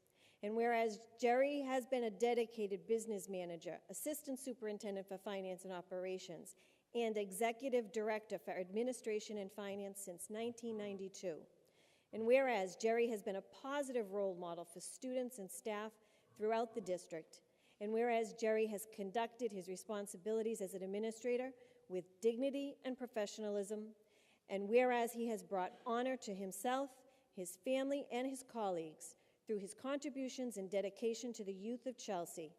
and whereas Jerry has been a dedicated business manager, assistant superintendent for finance and operations, and executive director for administration and finance since 1992, and whereas Jerry has been a positive role model for students and staff throughout the district, and whereas Jerry has conducted his responsibilities as an administrator with dignity and professionalism, and whereas he has brought honor to himself, his family, and his colleagues through his contributions and dedication to the youth of Chelsea,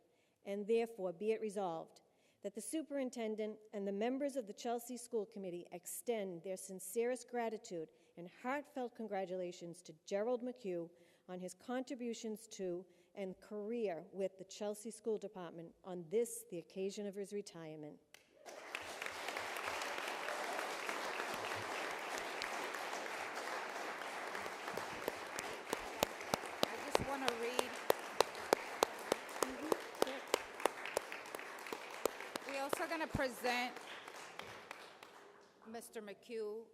and therefore be it resolved that the superintendent and the members of the Chelsea School Committee extend their sincerest gratitude and heartfelt congratulations to Gerald McHugh on his contributions to and career with the Chelsea School Department on this, the occasion of his retirement. Want to read. We're also going to present Mr. McHugh.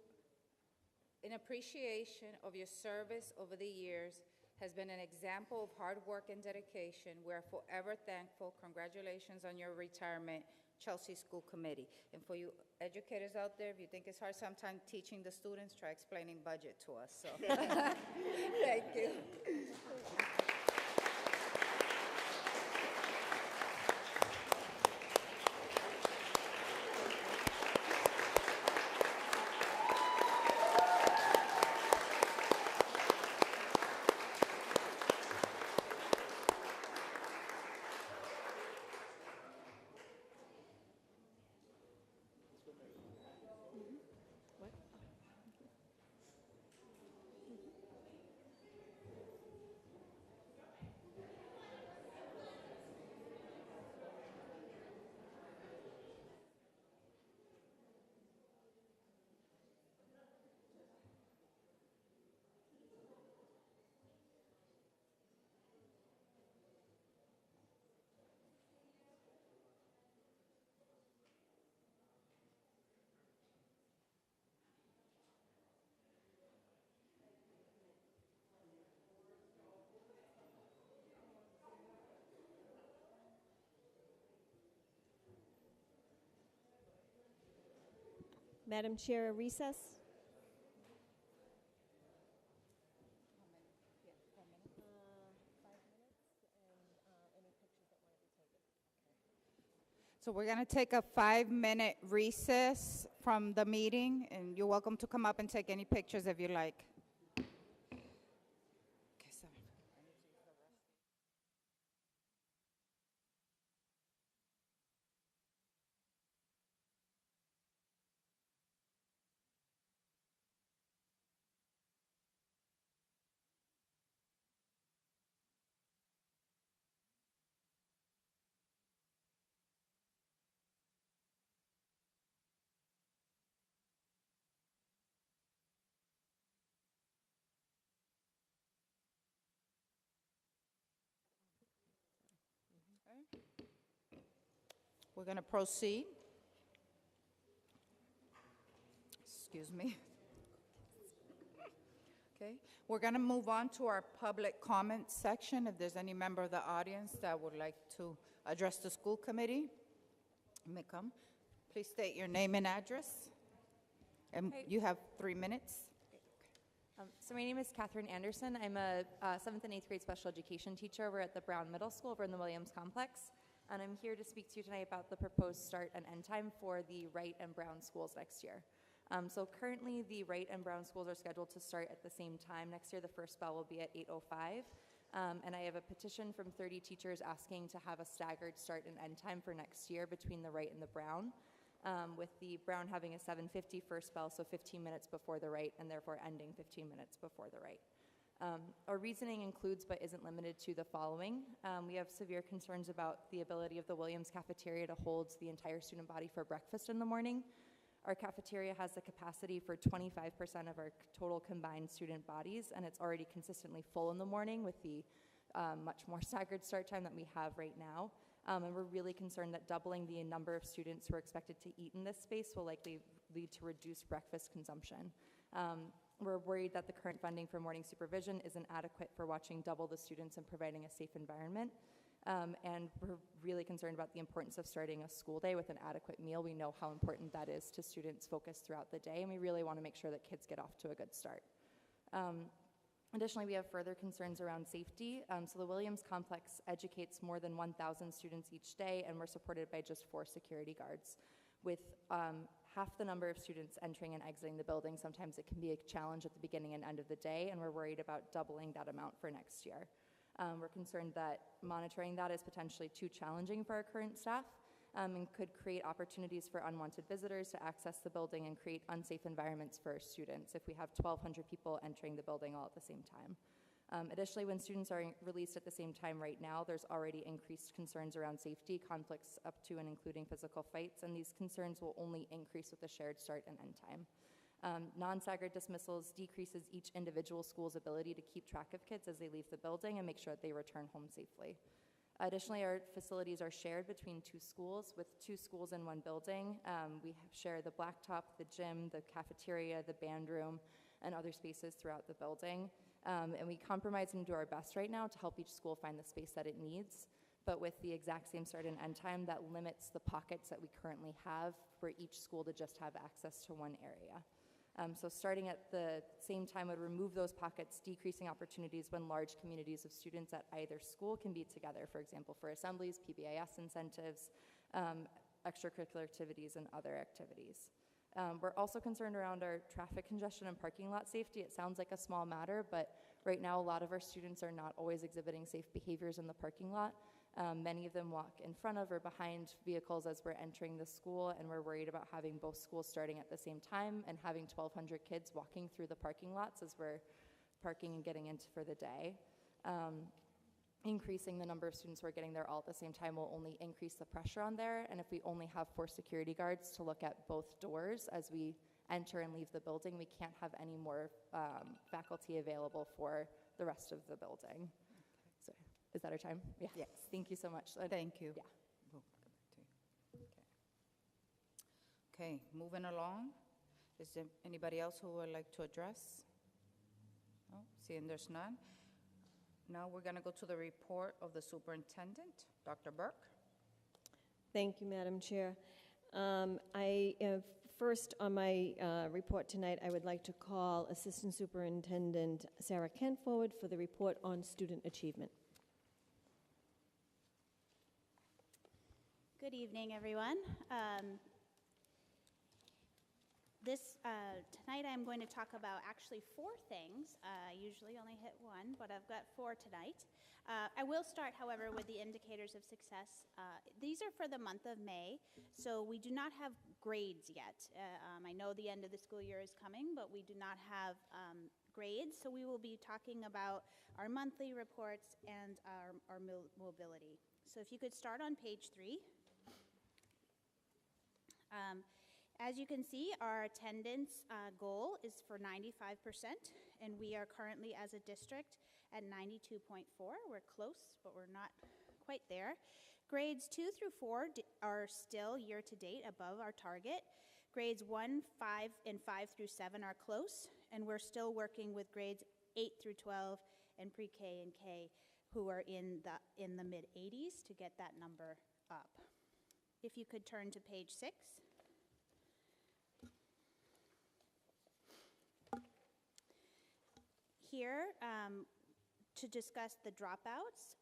In appreciation of your service over the years has been an example of hard work and dedication. We are forever thankful. Congratulations on your retirement, Chelsea School Committee. And for you educators out there, if you think it's hard sometimes teaching the students, try explaining budget to us. So. Thank you. Madam Chair, a recess? So we're going to take a 5-minute recess from the meeting, and you're welcome to come up and take any pictures if you like. We're going to proceed. Excuse me. Okay, we're going to move on to our public comment section. If there's any member of the audience that would like to address the school committee, you may come. Please state your name and address. And you have 3 minutes. So my name is Catherine Anderson. I'm a 7th and 8th grade special education teacher. We're at the Brown Middle School over in the Williams Complex. And I'm here to speak to you tonight about the proposed start and end time for the Wright and Brown schools next year. So currently the Wright and Brown schools are scheduled to start at the same time. Next year the first bell will be at 8:05. And I have a petition from 30 teachers asking to have a staggered start and end time for next year between the Wright and the Brown. With the Brown having a 7:50 first bell, so 15 minutes before the Wright, and therefore ending 15 minutes before the Wright. Our reasoning includes but isn't limited to the following. We have severe concerns about the ability of the Williams cafeteria to hold the entire student body for breakfast in the morning. Our cafeteria has the capacity for 25% of our total combined student bodies, and it's already consistently full in the morning with the much more staggered start time that we have right now. And we're really concerned that doubling the number of students who are expected to eat in this space will likely lead to reduced breakfast consumption. We're worried that the current funding for morning supervision isn't adequate for watching double the students and providing a safe environment. And we're really concerned about the importance of starting a school day with an adequate meal. We know how important that is to students' focus throughout the day, and we really want to make sure that kids get off to a good start. Additionally, we have further concerns around safety. So the Williams complex educates more than 1,000 students each day, and we're supported by just 4 security guards. With half the number of students entering and exiting the building, sometimes it can be a challenge at the beginning and end of the day, and we're worried about doubling that amount for next year. We're concerned that monitoring that is potentially too challenging for our current staff and could create opportunities for unwanted visitors to access the building and create unsafe environments for our students if we have 1,200 people entering the building all at the same time. Additionally, when students are released at the same time right now, there's already increased concerns around safety, conflicts up to and including physical fights, and these concerns will only increase with the shared start and end time. Non-staggered dismissals decreases each individual school's ability to keep track of kids as they leave the building and make sure that they return home safely. Additionally, our facilities are shared between 2 schools. With 2 schools in one building, we share the blacktop, the gym, the cafeteria, the band room, and other spaces throughout the building. And we compromise and do our best right now to help each school find the space that it needs. But with the exact same start and end time, that limits the pockets that we currently have for each school to just have access to one area. So starting at the same time would remove those pockets, decreasing opportunities when large communities of students at either school can be together, for example, for assemblies, PBIS incentives, extracurricular activities, and other activities. We're also concerned around our traffic congestion and parking lot safety. It sounds like a small matter, but right now a lot of our students are not always exhibiting safe behaviors in the parking lot. Many of them walk in front of or behind vehicles as we're entering the school, and we're worried about having both schools starting at the same time and having 1,200 kids walking through the parking lots as we're parking and getting into for the day. Increasing the number of students who are getting there all at the same time will only increase the pressure on there, and if we only have 4 security guards to look at both doors as we enter and leave the building, we can't have any more faculty available for the rest of the building. So, is that our time? Yeah. Yes. Thank you so much. Thank you. Yeah. Okay, moving along. Is there anybody else who would like to address? No, seeing there's none. Now we're going to go to the report of the superintendent, Dr. Burke. Thank you, Madam Chair. First on my report tonight, I would like to call Assistant Superintendent Sarah Kent forward for the report on student achievement. Good evening, everyone. Tonight I'm going to talk about actually 4 things. I usually only hit 1, but I've got 4 tonight. I will start, however, with the indicators of success. These are for the month of May, so we do not have grades yet. I know the end of the school year is coming, but we do not have grades, so we will be talking about our monthly reports and our mobility. So if you could start on page 3. As you can see, our attendance goal is for 95%, and we are currently, as a district, at 92.4. We're close, but we're not quite there. Grades 2 through 4 are still year-to-date above our target. Grades 1, 5, and 5 through 7 are close, and we're still working with grades 8 through 12 and pre-K and K, who are in the mid-80s to get that number up. If you could turn to page 6. Here, to discuss the dropouts,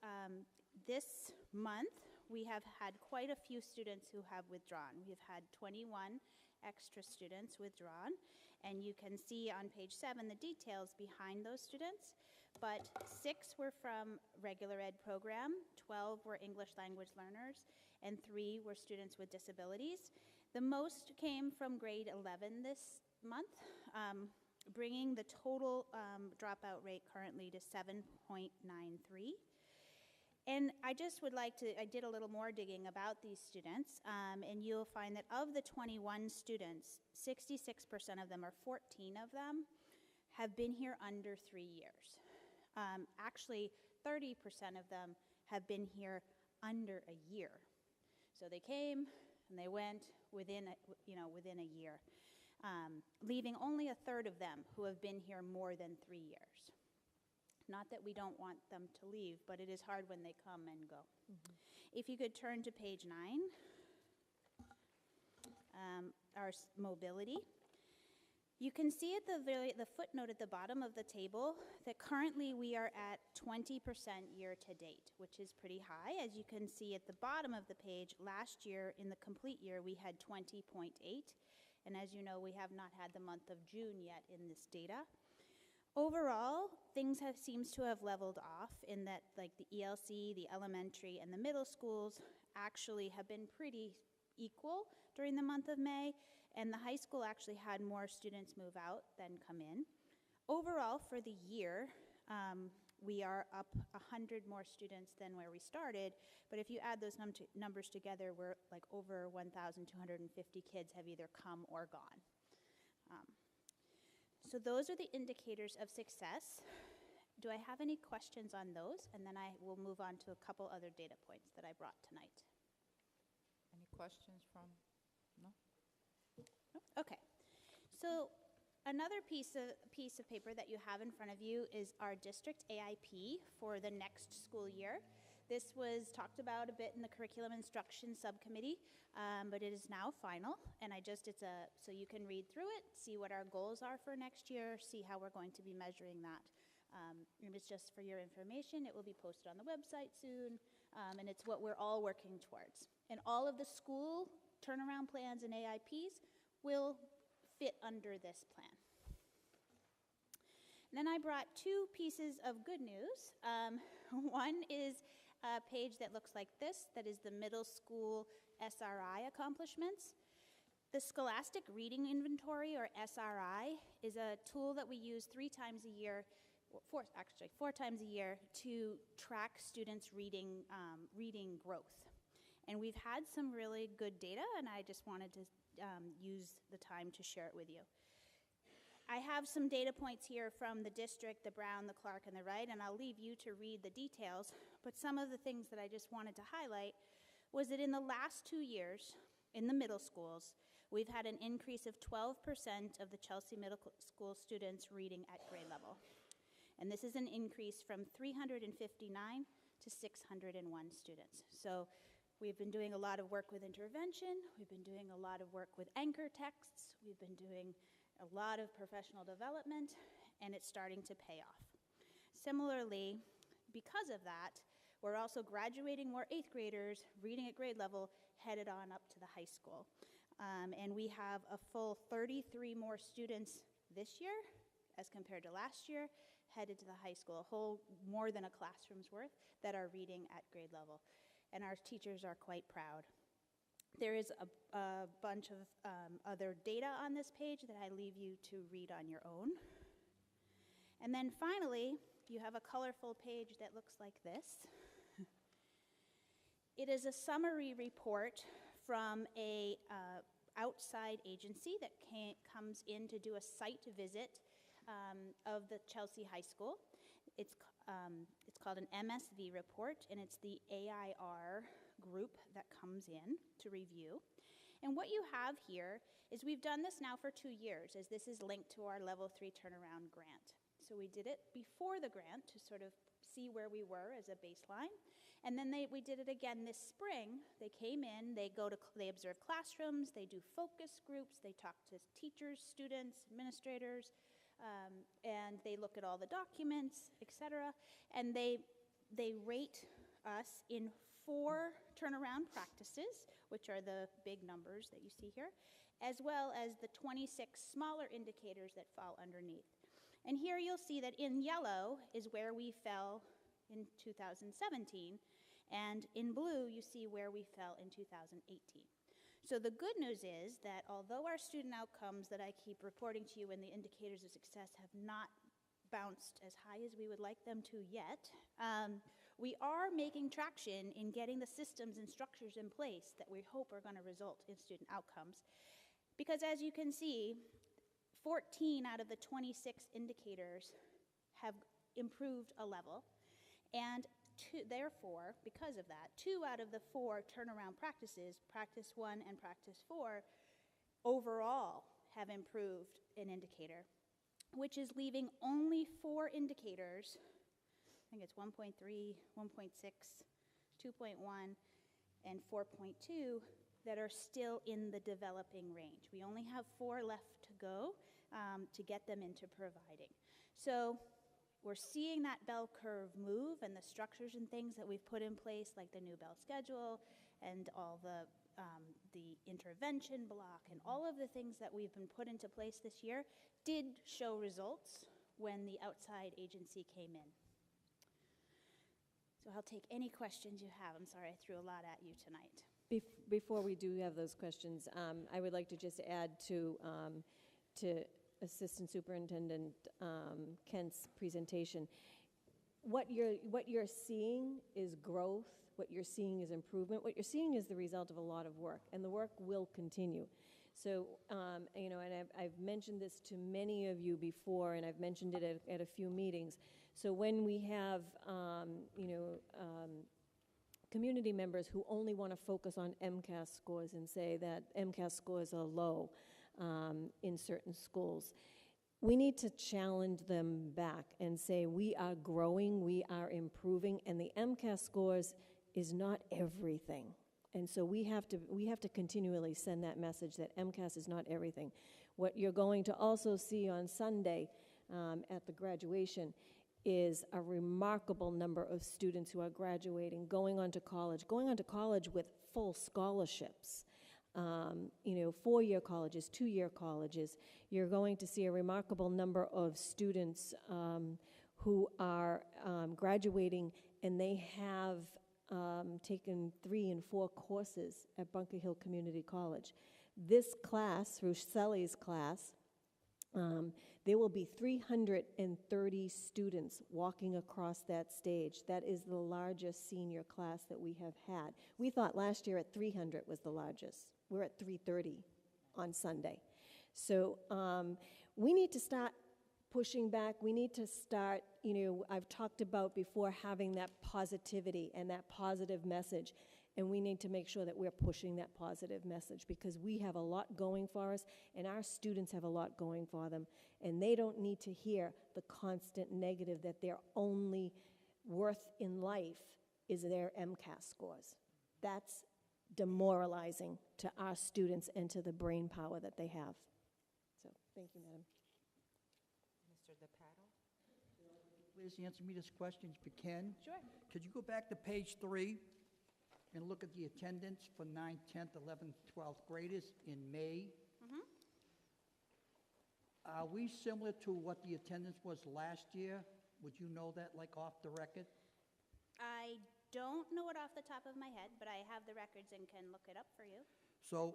this month we have had quite a few students who have withdrawn. We've had 21 extra students withdrawn, and you can see on page 7 the details behind those students, but 6 were from regular ed program, 12 were English language learners, and 3 were students with disabilities. The most came from grade 11 this month. bringing the total dropout rate currently to 7.93. And I just would like to, I did a little more digging about these students, and you'll find that of the 21 students, 66% of them, or 14 of them, have been here under 3 years. Actually, 30% of them have been here under a year. So they came and they went within a year, leaving only a third of them who have been here more than 3 years. Not that we don't want them to leave, but it is hard when they come and go. If you could turn to page 9, our mobility. You can see at the footnote at the bottom of the table that currently we are at 20% year to date, which is pretty high. As you can see at the bottom of the page, last year in the complete year we had 20.8, and as you know, we have not had the month of June yet in this data. Overall, things seems to have leveled off in that, like, the ELC, the elementary, and the middle schools actually have been pretty equal during the month of May, and the high school actually had more students move out than come in. Overall, for the year, we are up 100 more students than where we started, but if you add those numbers together, we're like over 1,250 kids have either come or gone. So those are the indicators of success. Do I have any questions on those? And then I will move on to a couple other data points that I brought tonight. Any questions from, no? No? Okay. So another piece of paper that you have in front of you is our district AIP for the next school year. This was talked about a bit in the curriculum instruction subcommittee, but it is now final, and so you can read through it, see what our goals are for next year, see how we're going to be measuring that. And it's just for your information. It will be posted on the website soon, and it's what we're all working towards. And all of the school turnaround plans and AIPs will fit under this plan. And then I brought two pieces of good news. One is a page that looks like this, that is the middle school SRI accomplishments. The Scholastic Reading Inventory, or SRI, is a tool that we use 3 times a year, four times a year, to track students' reading growth. And we've had some really good data, and I just wanted to use the time to share it with you. I have some data points here from the district, the Brown, the Clark, and the Wright, and I'll leave you to read the details. But some of the things that I just wanted to highlight was that in the last 2 years, in the middle schools, we've had an increase of 12% of the Chelsea Middle School students reading at grade level. And this is an increase from 359 to 601 students. So we've been doing a lot of work with intervention, we've been doing a lot of work with anchor texts, we've been doing a lot of professional development, and it's starting to pay off. Similarly, because of that, we're also graduating more 8th graders reading at grade level headed on up to the high school. And we have a full 33 more students this year as compared to last year headed to the high school, a whole more than a classroom's worth that are reading at grade level. And our teachers are quite proud. There is a bunch of other data on this page that I leave you to read on your own. And then finally, you have a colorful page that looks like this. It is a summary report from a outside agency that comes in to do a site visit of the Chelsea High School. It's called an MSV report, and it's the AIR group that comes in to review. And what you have here is we've done this now for 2 years, as this is linked to our Level 3 turnaround grant. So we did it before the grant to sort of see where we were as a baseline. And then we did it again this spring. They came in, they observe classrooms, they do focus groups, they talk to teachers, students, administrators, and they look at all the documents, etc. And they rate us in 4 turnaround practices, which are the big numbers that you see here, as well as the 26 smaller indicators that fall underneath. And here you'll see that in yellow is where we fell in 2017, and in blue you see where we fell in 2018. So the good news is that although our student outcomes that I keep reporting to you and the indicators of success have not bounced as high as we would like them to yet, we are making traction in getting the systems and structures in place that we hope are going to result in student outcomes. Because as you can see, 14 out of the 26 indicators have improved a level, and therefore, because of that, 2 out of the 4 turnaround practices, practice 1 and practice 4, overall have improved an indicator, which is leaving only 4 indicators, I think it's 1.3, 1.6, 2.1, and 4.2, that are still in the developing range. We only have 4 left to go to get them into providing. So we're seeing that bell curve move, and the structures and things that we've put in place, like the new bell schedule and all the intervention block and all of the things that we've been put into place this year, did show results when the outside agency came in. So I'll take any questions you have. I'm sorry I threw a lot at you tonight. Before we do have those questions, I would like to just add to Assistant Superintendent Kent's presentation. What you're seeing is growth. What you're seeing is improvement. What you're seeing is the result of a lot of work, and the work will continue. So, you know, and I've mentioned this to many of you before, and I've mentioned it at a few meetings. So when we have, community members who only want to focus on MCAS scores and say that MCAS scores are low in certain schools, we need to challenge them back and say we are growing, we are improving, and the MCAS scores is not everything. And so we have to continually send that message that MCAS is not everything. What you're going to also see on Sunday at the graduation is a remarkable number of students who are graduating, going on to college with full scholarships. 4-year colleges, 2-year colleges. You're going to see a remarkable number of students who are graduating, and they have taken 3 and 4 courses at Bunker Hill Community College. This class, Russelli's class, there will be 330 students walking across that stage. That is the largest senior class that we have had. We thought last year at 300 was the largest. We're at 330 on Sunday. So we need to start pushing back. We need to start, I've talked about before having that positivity and that positive message. And we need to make sure that we're pushing that positive message, because we have a lot going for us, and our students have a lot going for them. And they don't need to hear the constant negative that their only worth in life is their MCAS scores. That's demoralizing to our students and to the brain power that they have. So, thank you, Madam. Mr. DePato? Please answer me this question if you can. Sure. Could you go back to page 3 and look at the attendance for 9th, 10th, 11th, 12th graders in May? Mm-hmm. Are we similar to what the attendance was last year? Would you know that, like, off the record? I don't know it off the top of my head, but I have the records and can look it up for you. So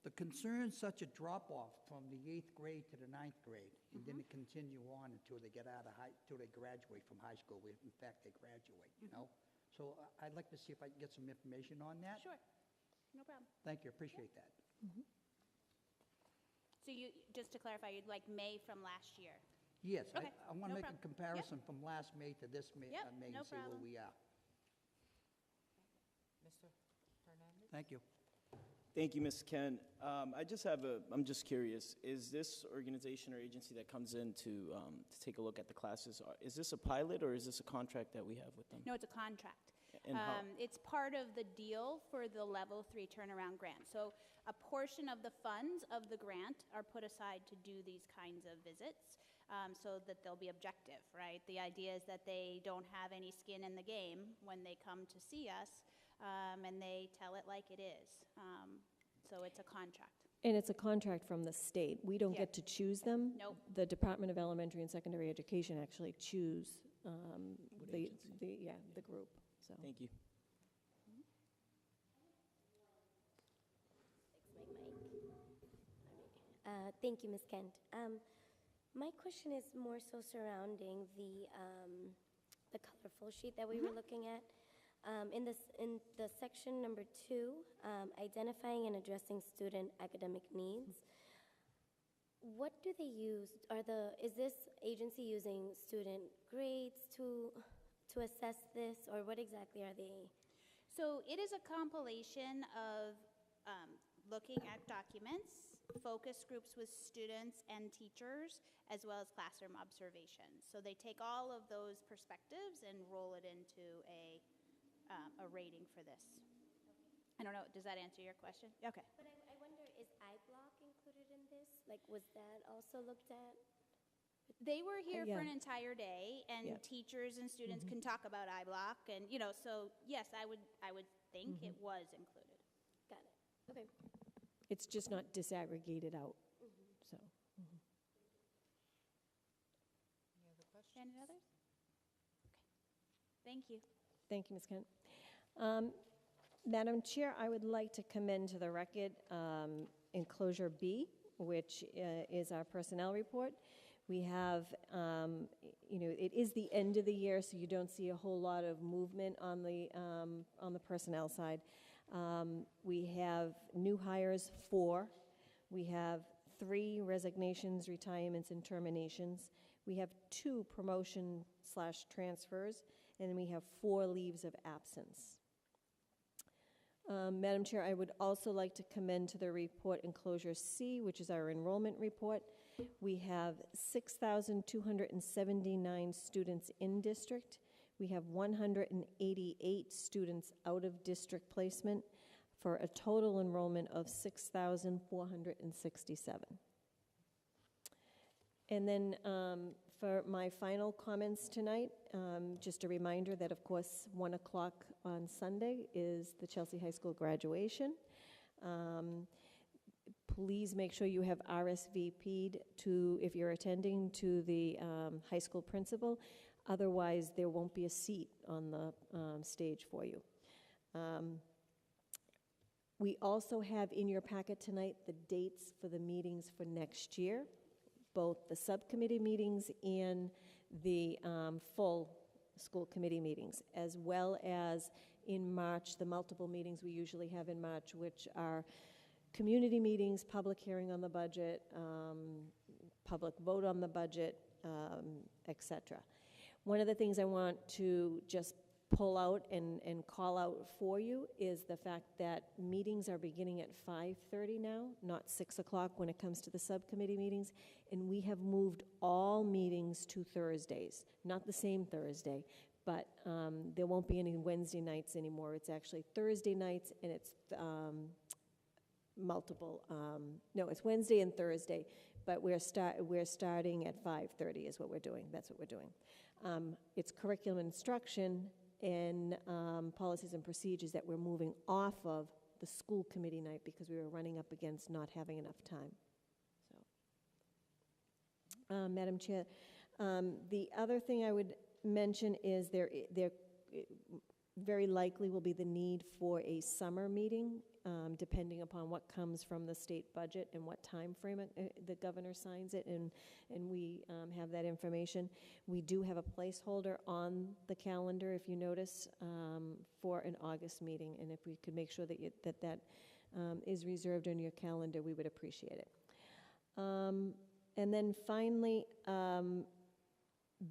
the concern such a drop-off from the 8th grade to the 9th grade, and then it continue on until they get out of until they graduate from high school, if in fact they graduate, you know? So I'd like to see if I can get some information on that. Sure, no problem. Thank you, appreciate that. Mm-hmm. So you, just to clarify, you'd like May from last year? Yes, Okay, I want to no make a problem. comparison from last May to this May, Yep, May no and see where problem. we are. Mr. Hernandez? Thank you. Thank you, Ms. Ken. I'm just curious, is this organization or agency that comes in to take a look at the classes, is this a pilot or is this a contract that we have with them? No, it's a contract. And how- It's part of the deal for the Level 3 turnaround grant. So a portion of the funds of the grant are put aside to do these kinds of visits so that they'll be objective, right? The idea is that they don't have any skin in the game when they come to see us, and they tell it like it is. So it's a contract. And it's a contract from the state. We don't Yeah. get to choose them. Nope. The Department of Elementary and Secondary Education actually choose the group. So. Thank you. Thank you, Ms. Kent. My question is more so surrounding the colorful sheet that we were looking at. In the section number 2, identifying and addressing student academic needs, what do they use? Is this agency using student grades to assess this, or what exactly are they? So it is a compilation of looking at documents, focus groups with students and teachers, as well as classroom observations. So they take all of those perspectives and roll it into a rating for this. I don't know, does that answer your question? Okay. But I wonder, is iBlock included in this? Like, was that also looked at? They were here for Yeah. an entire day, and Yeah. teachers and students can talk about iBlock, and so yes, I would think it was included. Got it. Okay. It's just not disaggregated out, so. Any others? Okay. Thank you. Thank you, Ms. Kent. Madam Chair, I would like to commend to the record enclosure B, which is our personnel report. We have, it is the end of the year, so you don't see a whole lot of movement on the personnel side. We have new hires, 4. We have 3 resignations, retirements, and terminations. We have 2 promotion/transfers, and we have 4 leaves of absence. Madam Chair, I would also like to commend to the report enclosure C, which is our enrollment report. We have 6,279 students in district. We have 188 students out of district placement for a total enrollment of 6,467. And then for my final comments tonight, just a reminder that, of course, 1 o'clock on Sunday is the Chelsea High School graduation. Please make sure you have RSVP'd if you're attending, to the high school principal. Otherwise, there won't be a seat on the stage for you. We also have in your packet tonight the dates for the meetings for next year, both the subcommittee meetings and the full school committee meetings, as well as in March, the multiple meetings we usually have in March, which are community meetings, public hearing on the budget, public vote on the budget, etc. One of the things I want to just pull out and call out for you is the fact that meetings are beginning at 5:30 now, not 6 o'clock when it comes to the subcommittee meetings, and we have moved all meetings to Thursdays, not the same Thursday, but there won't be any Wednesday nights anymore. It's actually Thursday nights, and it's it's Wednesday and Thursday, but we're starting at 5:30 is what we're doing. That's what we're doing. It's curriculum instruction and policies and procedures that we're moving off of the school committee night because we were running up against not having enough time. So, Madam Chair, the other thing I would mention is there very likely will be the need for a summer meeting, depending upon what comes from the state budget and what time frame the governor signs it, and we have that information. We do have a placeholder on the calendar, if you notice, for an August meeting, and if we could make sure that that is reserved on your calendar, we would appreciate it. And then finally,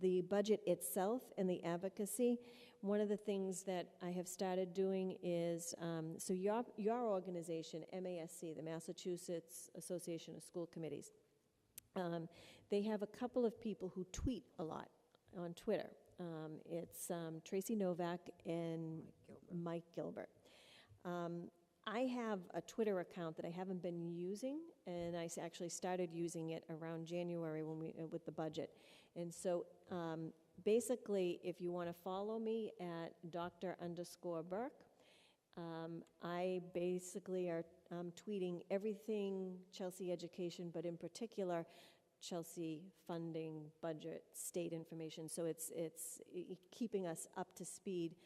the budget itself and the advocacy. One of the things that I have started doing is, so your organization, MASC, the Massachusetts Association of School Committees, they have a couple of people who tweet a lot on Twitter. It's Tracy Novak and Mike Gilbert. I have a Twitter account that I haven't been using, and I actually started using it around January with the budget. And so basically, if you want to follow me at Dr._Burke, I basically are tweeting everything Chelsea education, but in particular, Chelsea funding, budget, state information. So it's keeping us up to speed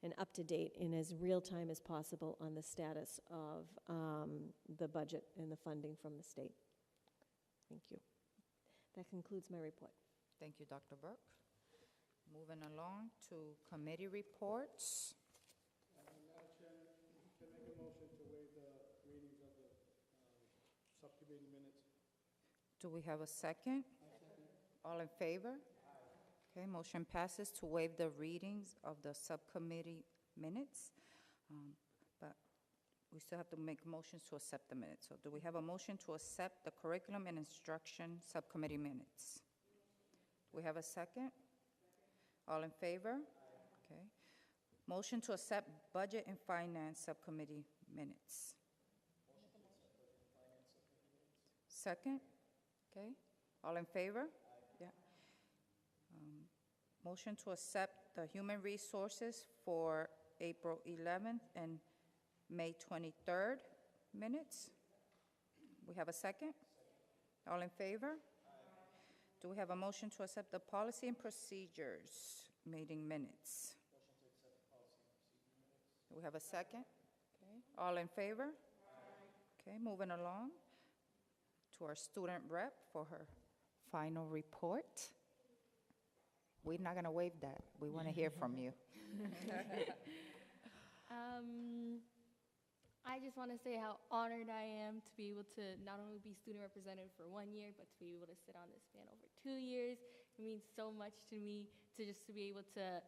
and up to date in as real time as possible on the status of the budget and the funding from the state. Thank you. That concludes my report. Thank you, Dr. Burke. Moving along to committee reports. Madam Chair, can I make a motion to waive the readings of the subcommittee minutes? Do we have a second? All in favor? Okay, motion passes to waive the readings of the subcommittee minutes. But we still have to make motions to accept the minutes. So do we have a motion to accept the curriculum and instruction subcommittee minutes? Do we have a second? All in favor? Okay. Motion to accept budget and finance subcommittee minutes. Second? Okay. All in favor? Yeah. Motion to accept the human resources for April 11th and May 23rd minutes. We have a second? All in favor? Do we have a motion to accept the policy and procedures meeting minutes? Do we have a second? Okay. All in favor? Okay, moving along to our student rep for her final report. We're not going to waive that. We want to hear from you. I just want to say how honored I am to be able to not only be student representative for 1 year, but to be able to sit on this panel for 2 years. It means so much to me to be able to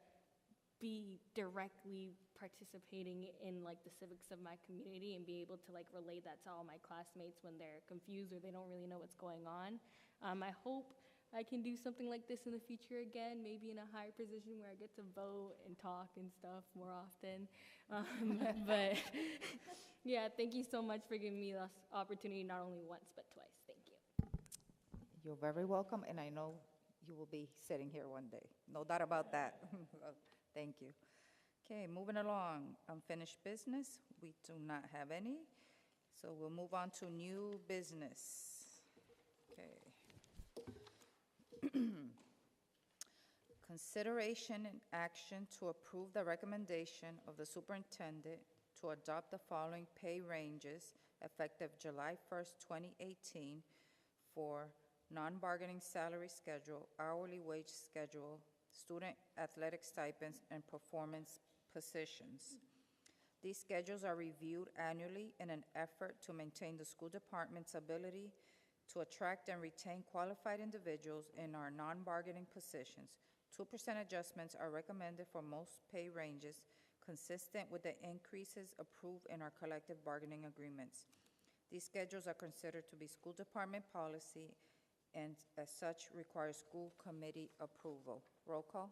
be directly participating in like the civics of my community and be able to like relay that to all my classmates when they're confused or they don't really know what's going on. I hope I can do something like this in the future again, maybe in a higher position where I get to vote and talk and stuff more often. But yeah, thank you so much for giving me this opportunity not only once but twice. Thank you. You're very welcome, and I know you will be sitting here one day. No doubt about that. Thank you. Okay, moving along. Unfinished business, we do not have any. So we'll move on to new business. Okay. Consideration and action to approve the recommendation of the superintendent to adopt the following pay ranges effective July 1st, 2018 for non-bargaining salary schedule, hourly wage schedule, student athletic stipends, and performance positions. These schedules are reviewed annually in an effort to maintain the school department's ability to attract and retain qualified individuals in our non-bargaining positions. 2% adjustments are recommended for most pay ranges, consistent with the increases approved in our collective bargaining agreements. These schedules are considered to be school department policy and as such require school committee approval. Roll call.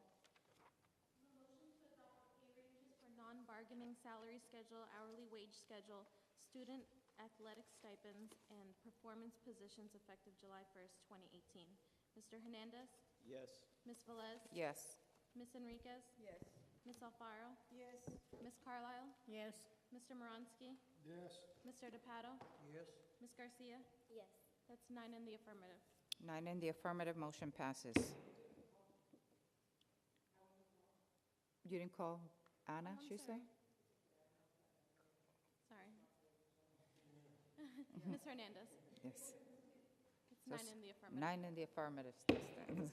For non-bargaining salary schedule, hourly wage schedule, student athletic stipends, and performance positions effective July 1st, 2018. Mr. Hernandez? Yes. Ms. Velez? Yes. Ms. Enriquez? Yes. Ms. Alfaro? Yes. Ms. Carlisle? Yes. Mr. Moronsky? Yes. Mr. DePato? Yes. Ms. Garcia? Yes. That's 9 in the affirmative. 9 in the affirmative, motion passes. You didn't call Anna, she said? Sorry. Ms. Hernandez? Yes. It's 9 in the affirmative. 9 in the affirmative. This time.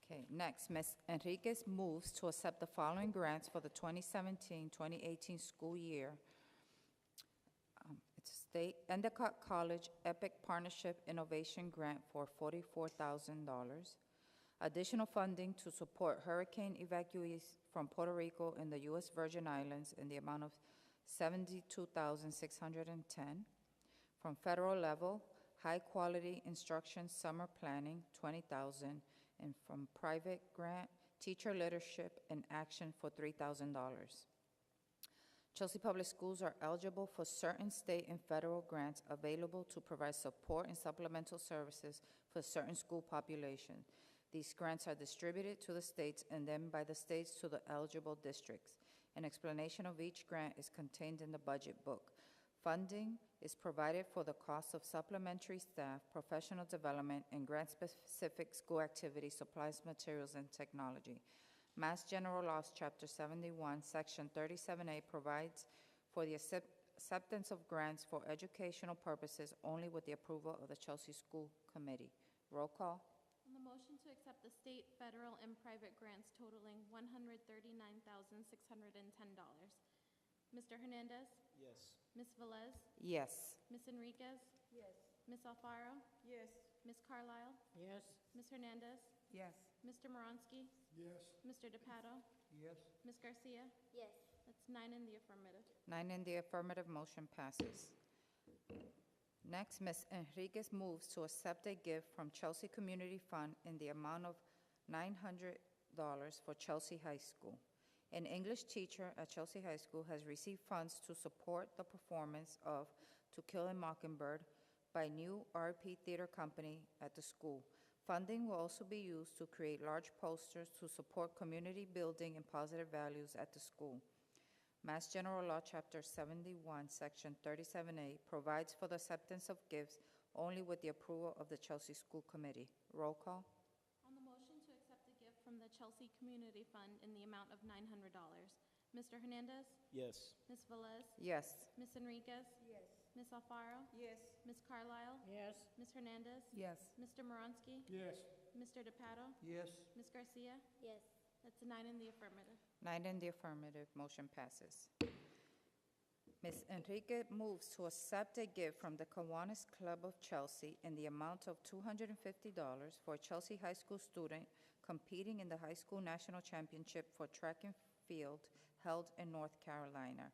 Okay, next, Ms. Enriquez moves to accept the following grants for the 2017-2018 school year. It's State Endicott College Epic Partnership Innovation Grant for $44,000. Additional funding to support hurricane evacuees from Puerto Rico and the U.S. Virgin Islands in the amount of $72,610. From federal level, high-quality instruction summer planning, $20,000. And from private grant, teacher leadership and action for $3,000. Chelsea Public Schools are eligible for certain state and federal grants available to provide support and supplemental services for certain school populations. These grants are distributed to the states and then by the states to the eligible districts. An explanation of each grant is contained in the budget book. Funding is provided for the cost of supplementary staff, professional development, and grant-specific school activities, supplies, materials, and technology. Mass General Laws, Chapter 71, Section 37A provides for the acceptance of grants for educational purposes only with the approval of the Chelsea School Committee. Roll call. On the motion to accept the state, federal, and private grants totaling $139,610. Mr. Hernandez? Yes. Ms. Velez? Yes. Ms. Enriquez? Yes. Ms. Alfaro? Yes. Ms. Carlisle? Yes. Ms. Hernandez? Yes. Mr. Moronsky? Yes. Mr. DePato? Yes. Ms. Garcia? Yes. That's 9 in the affirmative. 9 in the affirmative, motion passes. Next, Ms. Enriquez moves to accept a gift from Chelsea Community Fund in the amount of $900 for Chelsea High School. An English teacher at Chelsea High School has received funds to support the performance of To Kill a Mockingbird by New RP Theater Company at the school. Funding will also be used to create large posters to support community building and positive values at the school. Mass General Law, Chapter 71, Section 37A provides for the acceptance of gifts only with the approval of the Chelsea School Committee. Roll call. On the motion to accept a gift from the Chelsea Community Fund in the amount of $900. Mr. Hernandez? Yes. Ms. Velez? Yes. Ms. Enriquez? Yes. Ms. Alfaro? Yes. Ms. Carlisle? Yes. Ms. Hernandez? Yes. Mr. Moronsky? Yes. Mr. DePato? Yes. Ms. Garcia? Yes. That's 9 in the affirmative. 9 in the affirmative, motion passes. Ms. Enrique moves to accept a gift from the Kiwanis Club of Chelsea in the amount of $250 for a Chelsea High School student competing in the High School National Championship for track and field held in North Carolina.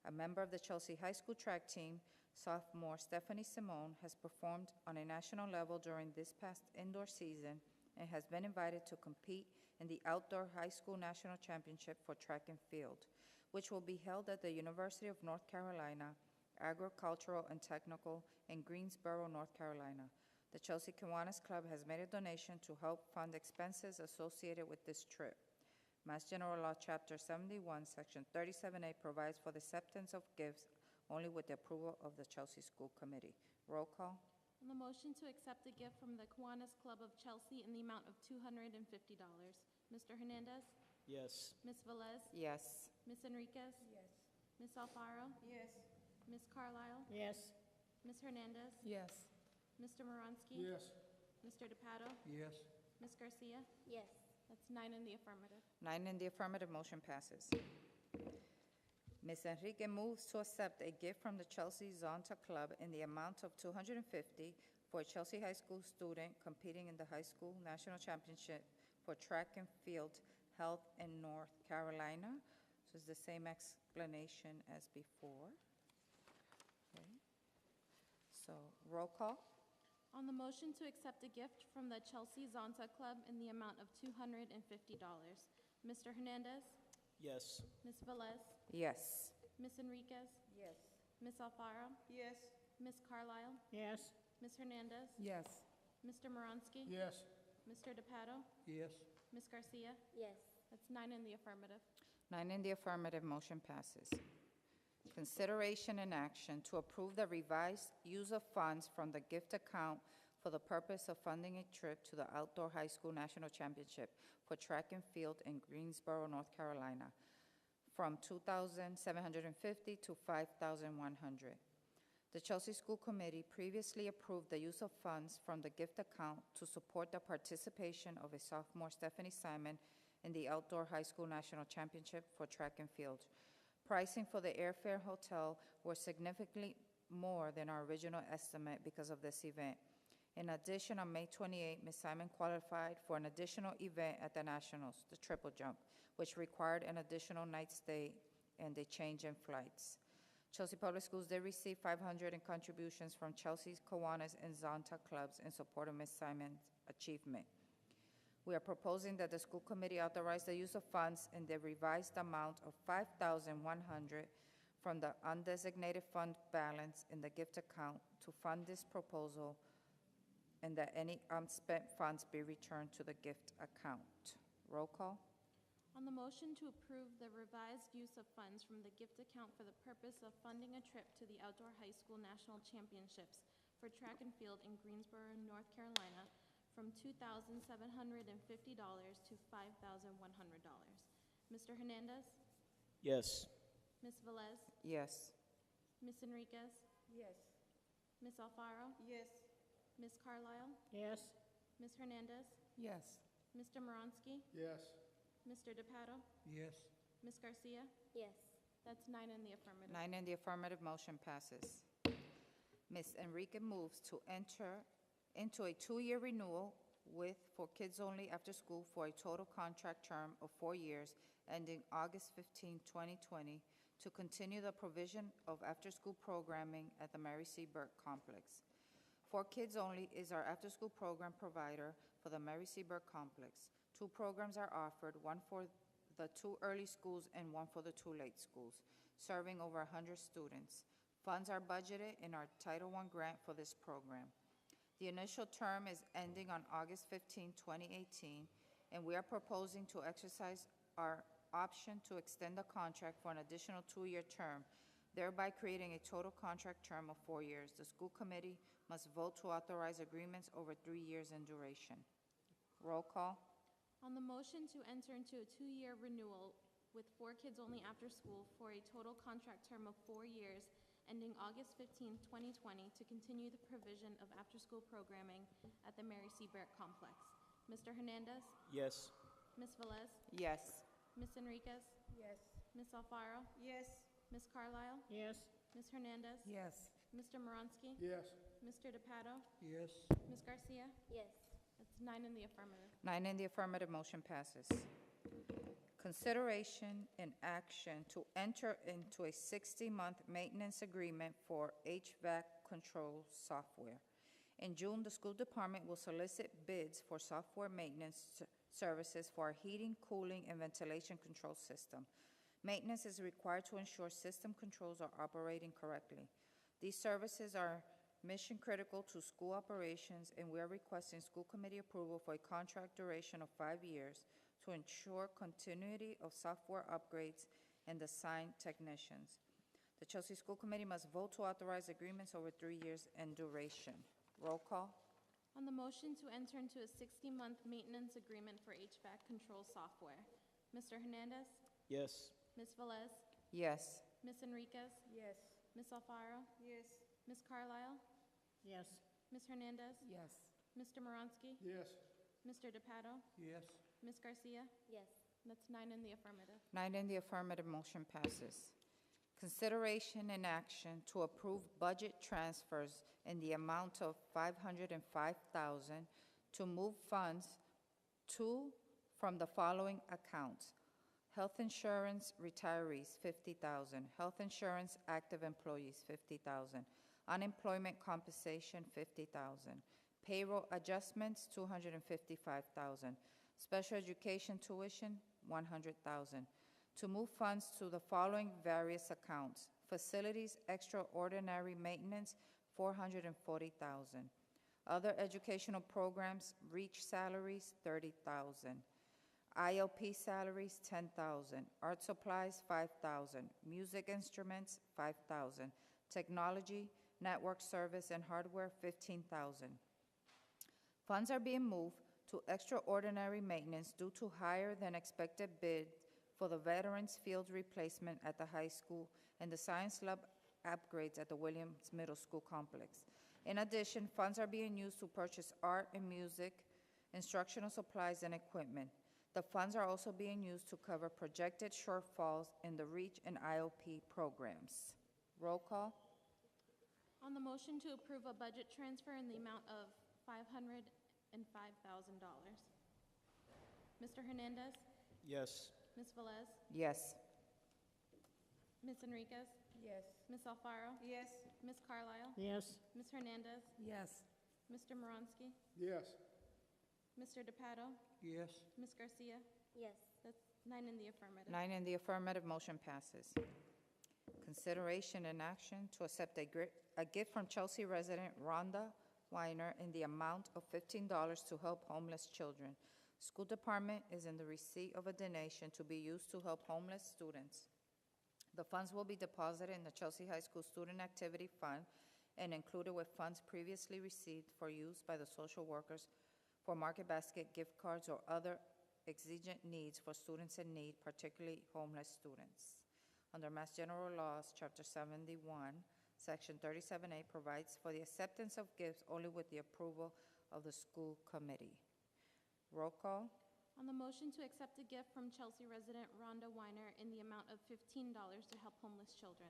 A member of the Chelsea High School track team, sophomore Stephanie Simone, has performed on a national level during this past indoor season and has been invited to compete in the Outdoor High School National Championship for track and field, which will be held at the University of North Carolina, Agricultural and Technical in Greensboro, North Carolina. The Chelsea Kiwanis Club has made a donation to help fund expenses associated with this trip. Mass General Law, Chapter 71, Section 37A provides for the acceptance of gifts only with the approval of the Chelsea School Committee. Roll call. On the motion to accept a gift from the Kiwanis Club of Chelsea in the amount of $250. Mr. Hernandez? Yes. Ms. Velez? Yes. Ms. Enriquez? Yes. Ms. Alfaro? Yes. Ms. Carlisle? Yes. Ms. Hernandez? Yes. Mr. Moronsky? Yes. Mr. DePato? Yes. Ms. Garcia? Yes. That's 9 in the affirmative. 9 in the affirmative, motion passes. Ms. Enrique moves to accept a gift from the Chelsea Zonta Club in the amount of $250 for a Chelsea High School student competing in the High School National Championship for track and field held in North Carolina. So it's the same explanation as before. Okay. So roll call. On the motion to accept a gift from the Chelsea Zonta Club in the amount of $250. Mr. Hernandez? Yes. Ms. Velez? Yes. Ms. Enriquez? Yes. Ms. Alfaro? Yes. Ms. Carlisle? Yes. Ms. Hernandez? Yes. Mr. Moronsky? Yes. Mr. DePato? Yes. Ms. Garcia? Yes. That's 9 in the affirmative. 9 in the affirmative, motion passes. Consideration and action to approve the revised use of funds from the gift account for the purpose of funding a trip to the Outdoor High School National Championship for track and field in Greensboro, North Carolina, from $2,750 to $5,100. The Chelsea School Committee previously approved the use of funds from the gift account to support the participation of a sophomore Stephanie Simon in the Outdoor High School National Championship for track and field. Pricing for the airfare hotel were significantly more than our original estimate because of this event. In addition, on May 28, Ms. Simon qualified for an additional event at the Nationals, the triple jump, which required an additional night stay and a change in flights. Chelsea Public Schools did receive $500 in contributions from Chelsea's Kiwanis and Zonta clubs in support of Ms. Simon's achievement. We are proposing that the school committee authorize the use of funds in the revised amount of $5,100 from the undesignated fund balance in the gift account to fund this proposal, and that any unspent funds be returned to the gift account. Roll call. On the motion to approve the revised use of funds from the gift account for the purpose of funding a trip to the Outdoor High School National Championships for track and field in Greensboro, North Carolina, from $2,750 to $5,100. Mr. Hernandez? Yes. Ms. Velez? Yes. Ms. Enriquez? Yes. Ms. Alfaro? Yes. Ms. Carlisle? Yes. Ms. Hernandez? Yes. Mr. Moronsky? Yes. Mr. DePato? Yes. Ms. Garcia? Yes. That's 9 in the affirmative. 9 in the affirmative, motion passes. Ms. Enrique moves to enter into a 2-year renewal with For Kids Only After School for a total contract term of 4 years ending August 15, 2020, to continue the provision of after-school programming at the Mary C. Burke Complex. For Kids Only is our after-school program provider for the Mary C. Burke Complex. 2 programs are offered, one for the 2 early schools and one for the 2 late schools, serving over 100 students. Funds are budgeted in our Title I grant for this program. The initial term is ending on August 15, 2018, and we are proposing to exercise our option to extend the contract for an additional 2-year term, thereby creating a total contract term of 4 years. The school committee must vote to authorize agreements over 3 years in duration. Roll call. On the motion to enter into a 2-year renewal with For Kids Only After School for a total contract term of 4 years ending August 15, 2020, to continue the provision of after-school programming at the Mary C. Burke Complex. Mr. Hernandez? Yes. Ms. Velez? Yes. Ms. Enriquez? Yes. Ms. Alfaro? Yes. Ms. Carlisle? Yes. Ms. Hernandez? Yes. Mr. Moronsky? Yes. Mr. DePato? Yes. Ms. Garcia? Yes. That's 9 in the affirmative. 9 in the affirmative, motion passes. Consideration and action to enter into a 60-month maintenance agreement for HVAC control software. In June, the school department will solicit bids for software maintenance services for our heating, cooling, and ventilation control system. Maintenance is required to ensure system controls are operating correctly. These services are mission critical to school operations, and we are requesting school committee approval for a contract duration of 5 years to ensure continuity of software upgrades and assigned technicians. The Chelsea School Committee must vote to authorize agreements over 3 years in duration. Roll call. On the motion to enter into a 60-month maintenance agreement for HVAC control software, Mr. Hernandez? Yes. Ms. Velez? Yes. Ms. Enriquez? Yes. Ms. Alfaro? Yes. Ms. Carlisle? Yes. Ms. Hernandez? Yes. Mr. Moronsky? Yes. Mr. DePato? Yes. Ms. Garcia? Yes. That's 9 in the affirmative. 9 in the affirmative, motion passes. Consideration and action to approve budget transfers in the amount of $505,000 to move funds to from the following accounts: health insurance retirees, $50,000; health insurance active employees, $50,000; unemployment compensation, $50,000; payroll adjustments, $255,000; special education tuition, $100,000. To move funds to the following various accounts: facilities extraordinary maintenance, $440,000; other educational programs, REACH salaries, $30,000; ILP salaries, $10,000; art supplies, $5,000; music instruments, $5,000; technology, network service, and hardware, $15,000. Funds are being moved to extraordinary maintenance due to higher than expected bid for the Veterans Field replacement at the high school and the Science Lab upgrades at the Williams Middle School complex. In addition, funds are being used to purchase art and music, instructional supplies, and equipment. The funds are also being used to cover projected shortfalls in the REACH and IOP programs. Roll call. On the motion to approve a budget transfer in the amount of $505,000. Mr. Hernandez? Yes. Ms. Velez? Yes. Ms. Enriquez? Yes. Ms. Alfaro? Yes. Ms. Carlisle? Yes. Ms. Hernandez? Yes. Mr. Moronsky? Yes. Mr. DePato? Yes. Ms. Garcia? Yes. That's 9 in the affirmative. 9 in the affirmative, motion passes. Consideration and action to accept a gift from Chelsea resident Rhonda Weiner in the amount of $15 to help homeless children. School department is in the receipt of a donation to be used to help homeless students. The funds will be deposited in the Chelsea High School Student Activity Fund and included with funds previously received for use by the social workers for Market Basket gift cards or other exigent needs for students in need, particularly homeless students. under Mass General Laws, Chapter 71, Section 37A, provides for the acceptance of gifts only with the approval of the school committee. Roll call. On the motion to accept a gift from Chelsea resident Rhonda Weiner in the amount of $15 to help homeless children,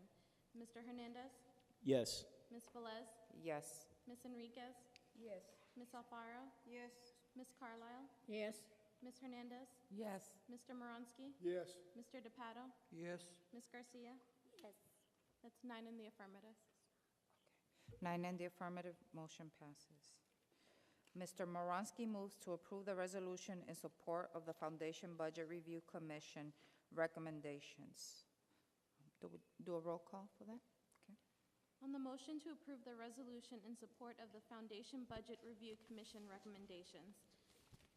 Mr. Hernandez, Yes. Ms. Velez, Yes. Ms. Enriquez, Yes. Ms. Alfaro, Yes. Ms. Carlisle, Yes. Ms. Hernandez, Yes. Mr. Moronsky, Yes. Mr. DePato, Yes. Ms. Garcia. Yes. That's 9 in the affirmative. 9 in the affirmative, motion passes. Mr. Moronsky moves to approve the resolution in support of the Foundation Budget Review Commission recommendations. Do we do a roll call for that? Okay. On the motion to approve the resolution in support of the Foundation Budget Review Commission recommendations,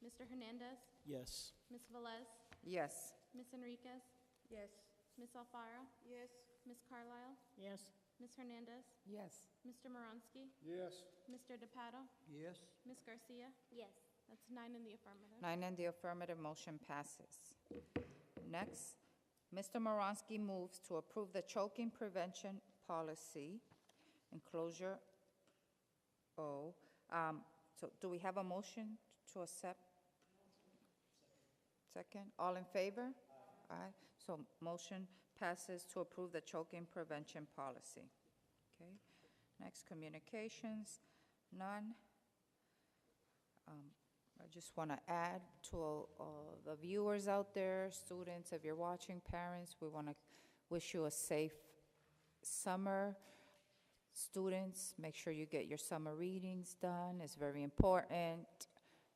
Mr. Hernandez, Yes. Ms. Velez, Yes. Ms. Enriquez, Yes. Ms. Alfaro, Yes. Ms. Carlisle, Yes. Ms. Hernandez, Yes. Mr. Moronsky, Yes. Mr. DePato, Yes. Ms. Garcia. Yes. That's 9 in the affirmative. 9 in the affirmative, motion passes. Next, Mr. Moronsky moves to approve the choking prevention policy, enclosure O. So do we have a motion to accept? Second, all in favor? Aye. So motion passes to approve the choking prevention policy. Okay. Next, communications, none. I just want to add to the viewers out there, students, if you're watching, parents, we want to wish you a safe summer. Students, make sure you get your summer readings done. It's very important.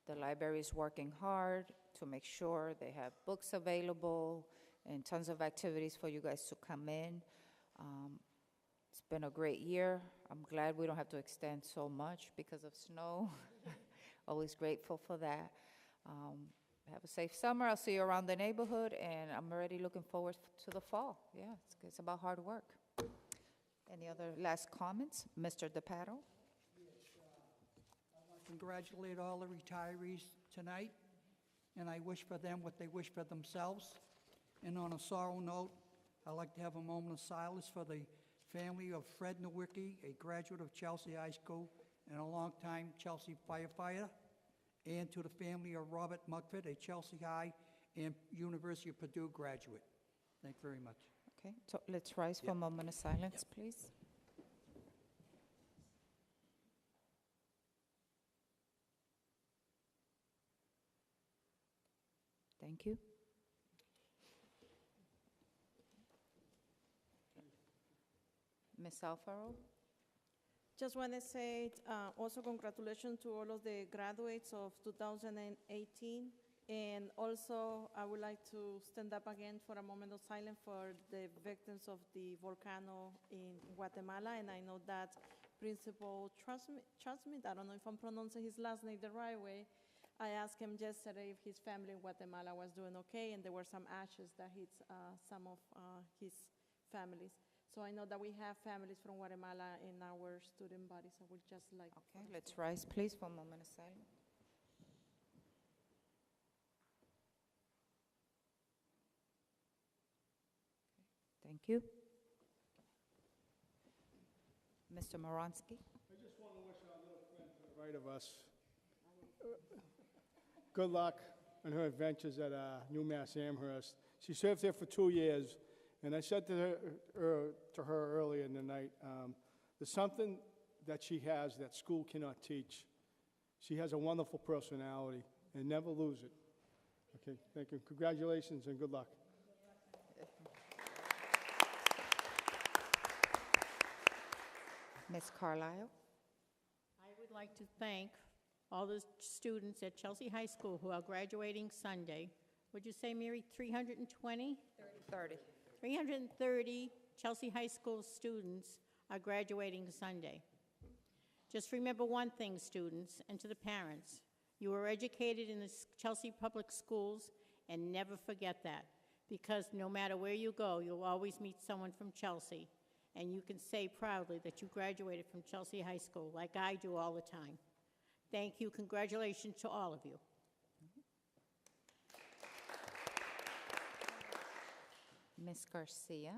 The library is working hard to make sure they have books available and tons of activities for you guys to come in. It's been a great year. I'm glad we don't have to extend so much because of snow. Always grateful for that. Have a safe summer. I'll see you around the neighborhood, and I'm already looking forward to the fall. Yeah, it's about hard work. Any other last comments? Mr. DePato? Congratulate all the retirees tonight, and I wish for them what they wish for themselves. And on a sorrow note, I'd like to have a moment of silence for the family of Fred Nowicki, a graduate of Chelsea High School and a longtime Chelsea firefighter, and to the family of Robert Mugford, a Chelsea High and University of Purdue graduate. Thank you very much. Okay, so let's rise for a moment of silence, please. Thank you. Ms. Alfaro? Just want to say also congratulations to all of the graduates of 2018. And also, I would like to stand up again for a moment of silence for the victims of the volcano in Guatemala. And I know that Principal Transmit, I don't know if I'm pronouncing his last name the right way. I asked him yesterday if his family in Guatemala was doing okay, and there were some ashes that hit some of his families. So I know that we have families from Guatemala in our student body, so we'll just like... Okay, let's rise, please, for a moment of silence. Thank you. Mr. Moronsky? I just want to wish our little friend to the right of us good luck on her adventures at UMass Amherst. She served there for 2 years, and I said to her earlier in the night, there's something that she has that school cannot teach. She has a wonderful personality, and never lose it. Okay, thank you. Congratulations and good luck. Ms. Carlisle? I would like to thank all the students at Chelsea High School who are graduating Sunday. Would you say, Mary, 320? 30. 330 Chelsea High School students are graduating Sunday. Just remember one thing, students, and to the parents. You were educated in the Chelsea Public Schools, and never forget that, because no matter where you go, you'll always meet someone from Chelsea, and you can say proudly that you graduated from Chelsea High School, like I do all the time. Thank you. Congratulations to all of you. Ms. Garcia?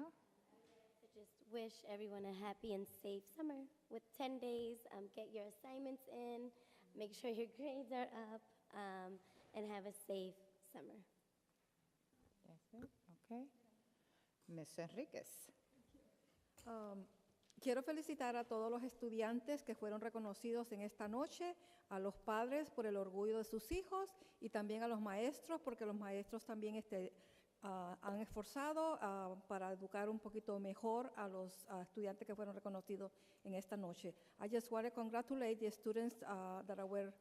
just wish everyone a happy and safe summer. With 10 days, get your assignments in, make sure your grades are up, and have a safe summer. That's it? Okay. Ms. Enriquez. Quiero felicitar a todos los estudiantes que fueron reconocidos en esta noche, a los padres por el orgullo de sus hijos y también a los maestros, porque los maestros también han esforzado para educar un poquito mejor a los estudiantes que fueron reconocidos en esta noche. I just want to congratulate the students that were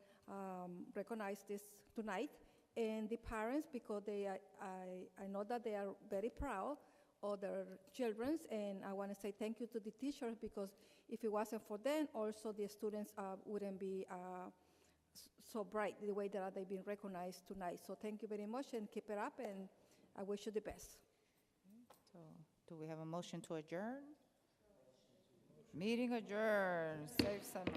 recognized tonight and the parents, because I know that they are very proud of their children, and I want to say thank you to the teachers, because if it wasn't for them, also the students wouldn't be so bright the way that they've been recognized tonight. So thank you very much, and keep it up, and I wish you the best. So, do we have a motion to adjourn? Meeting adjourned. Safe summer.